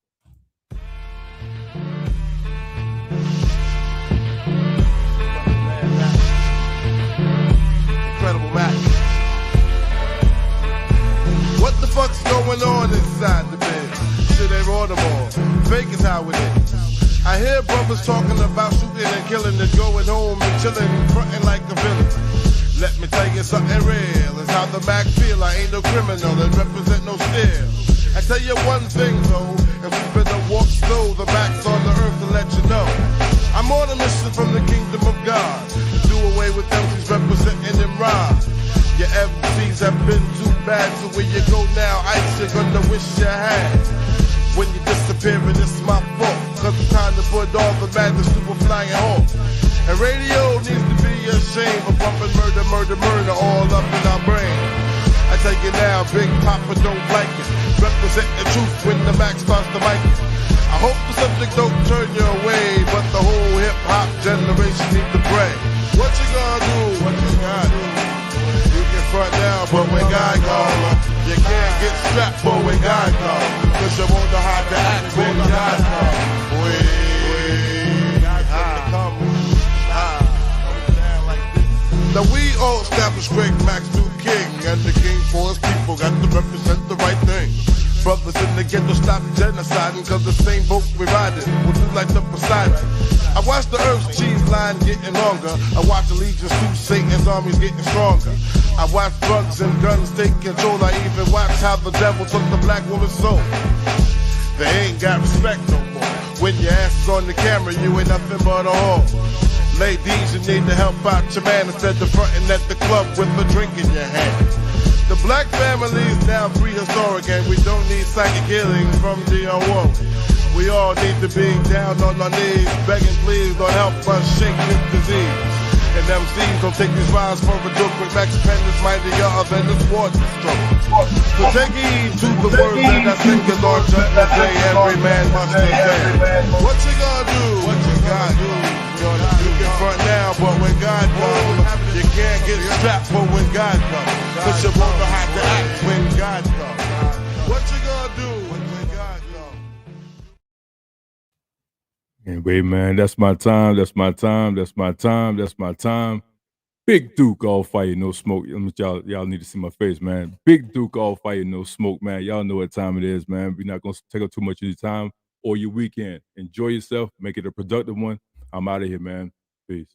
Incredible match. What the fuck's going on inside the bed? Shit ain't Baltimore. Fake is how it is. I hear brothers talking about shooting and killing and going home and chilling, fronting like a villain. Let me tell you something real. It's how the Mac feel. I ain't no criminal and represent no steal. I tell you one thing though, if you better walk slow, the Mac's on the earth to let you know. I'm on a mission from the kingdom of God to do away with them who's representing them rhyme. Your MCs have been too bad, so where you go now, ice you're gonna wish you had. When you disappear, it's my fault, cause it's time to put all the madness to a flying halt. And radio needs to be ashamed of bumping murder all up in our brain. I tell you now, Big Papa don't like it. Represent the truth when the Mac starts to mic it. I hope the subject don't turn your way, but the whole hip-hop generation need to pray. What you gonna do? What you gonna do? You can front now, but when God calls, you can't get strapped, but when God calls, cause you won't know how to act when God calls. Now we all established Greg Max New King, and the king for his people got to represent the right thing. Brothers in the ghetto stop genociding, cause the same boat we riding will do like the Poseidon. I watch the Earth's cheese line getting longer. I watch allegiance to Satan's armies getting stronger. I watch drugs and guns take control. I even watch how the devil took the black woman's soul. They ain't got respect no more. When your ass is on the camera, you ain't nothing but a whore. Ladies, you need to help out your man instead of fronting at the club with a drink in your hand. The black family is now prehistoric, and we don't need psychic healing from DO1. We all need to be down on our knees, begging please don't help us shake this disease. And MCs don't take these rhymes for a joke. With Max Penn is mightier than the sports stroke. So take heed to the words that I sing, cause on Judgment Day every man must obey. What you gonna do? What you gonna do? You can front now, but when God comes, you can't get strapped, but when God comes, cause you won't know how to act when God comes. What you gonna do when God comes? Anyway, man, that's my time. That's my time. That's my time. That's my time. Big Duke, all fire, no smoke. Y'all need to see my face, man. Big Duke, all fire, no smoke, man. Y'all know what time it is, man. We're not gonna take up too much of your time or your weekend. Enjoy yourself, make it a productive one. I'm out of here, man. Peace.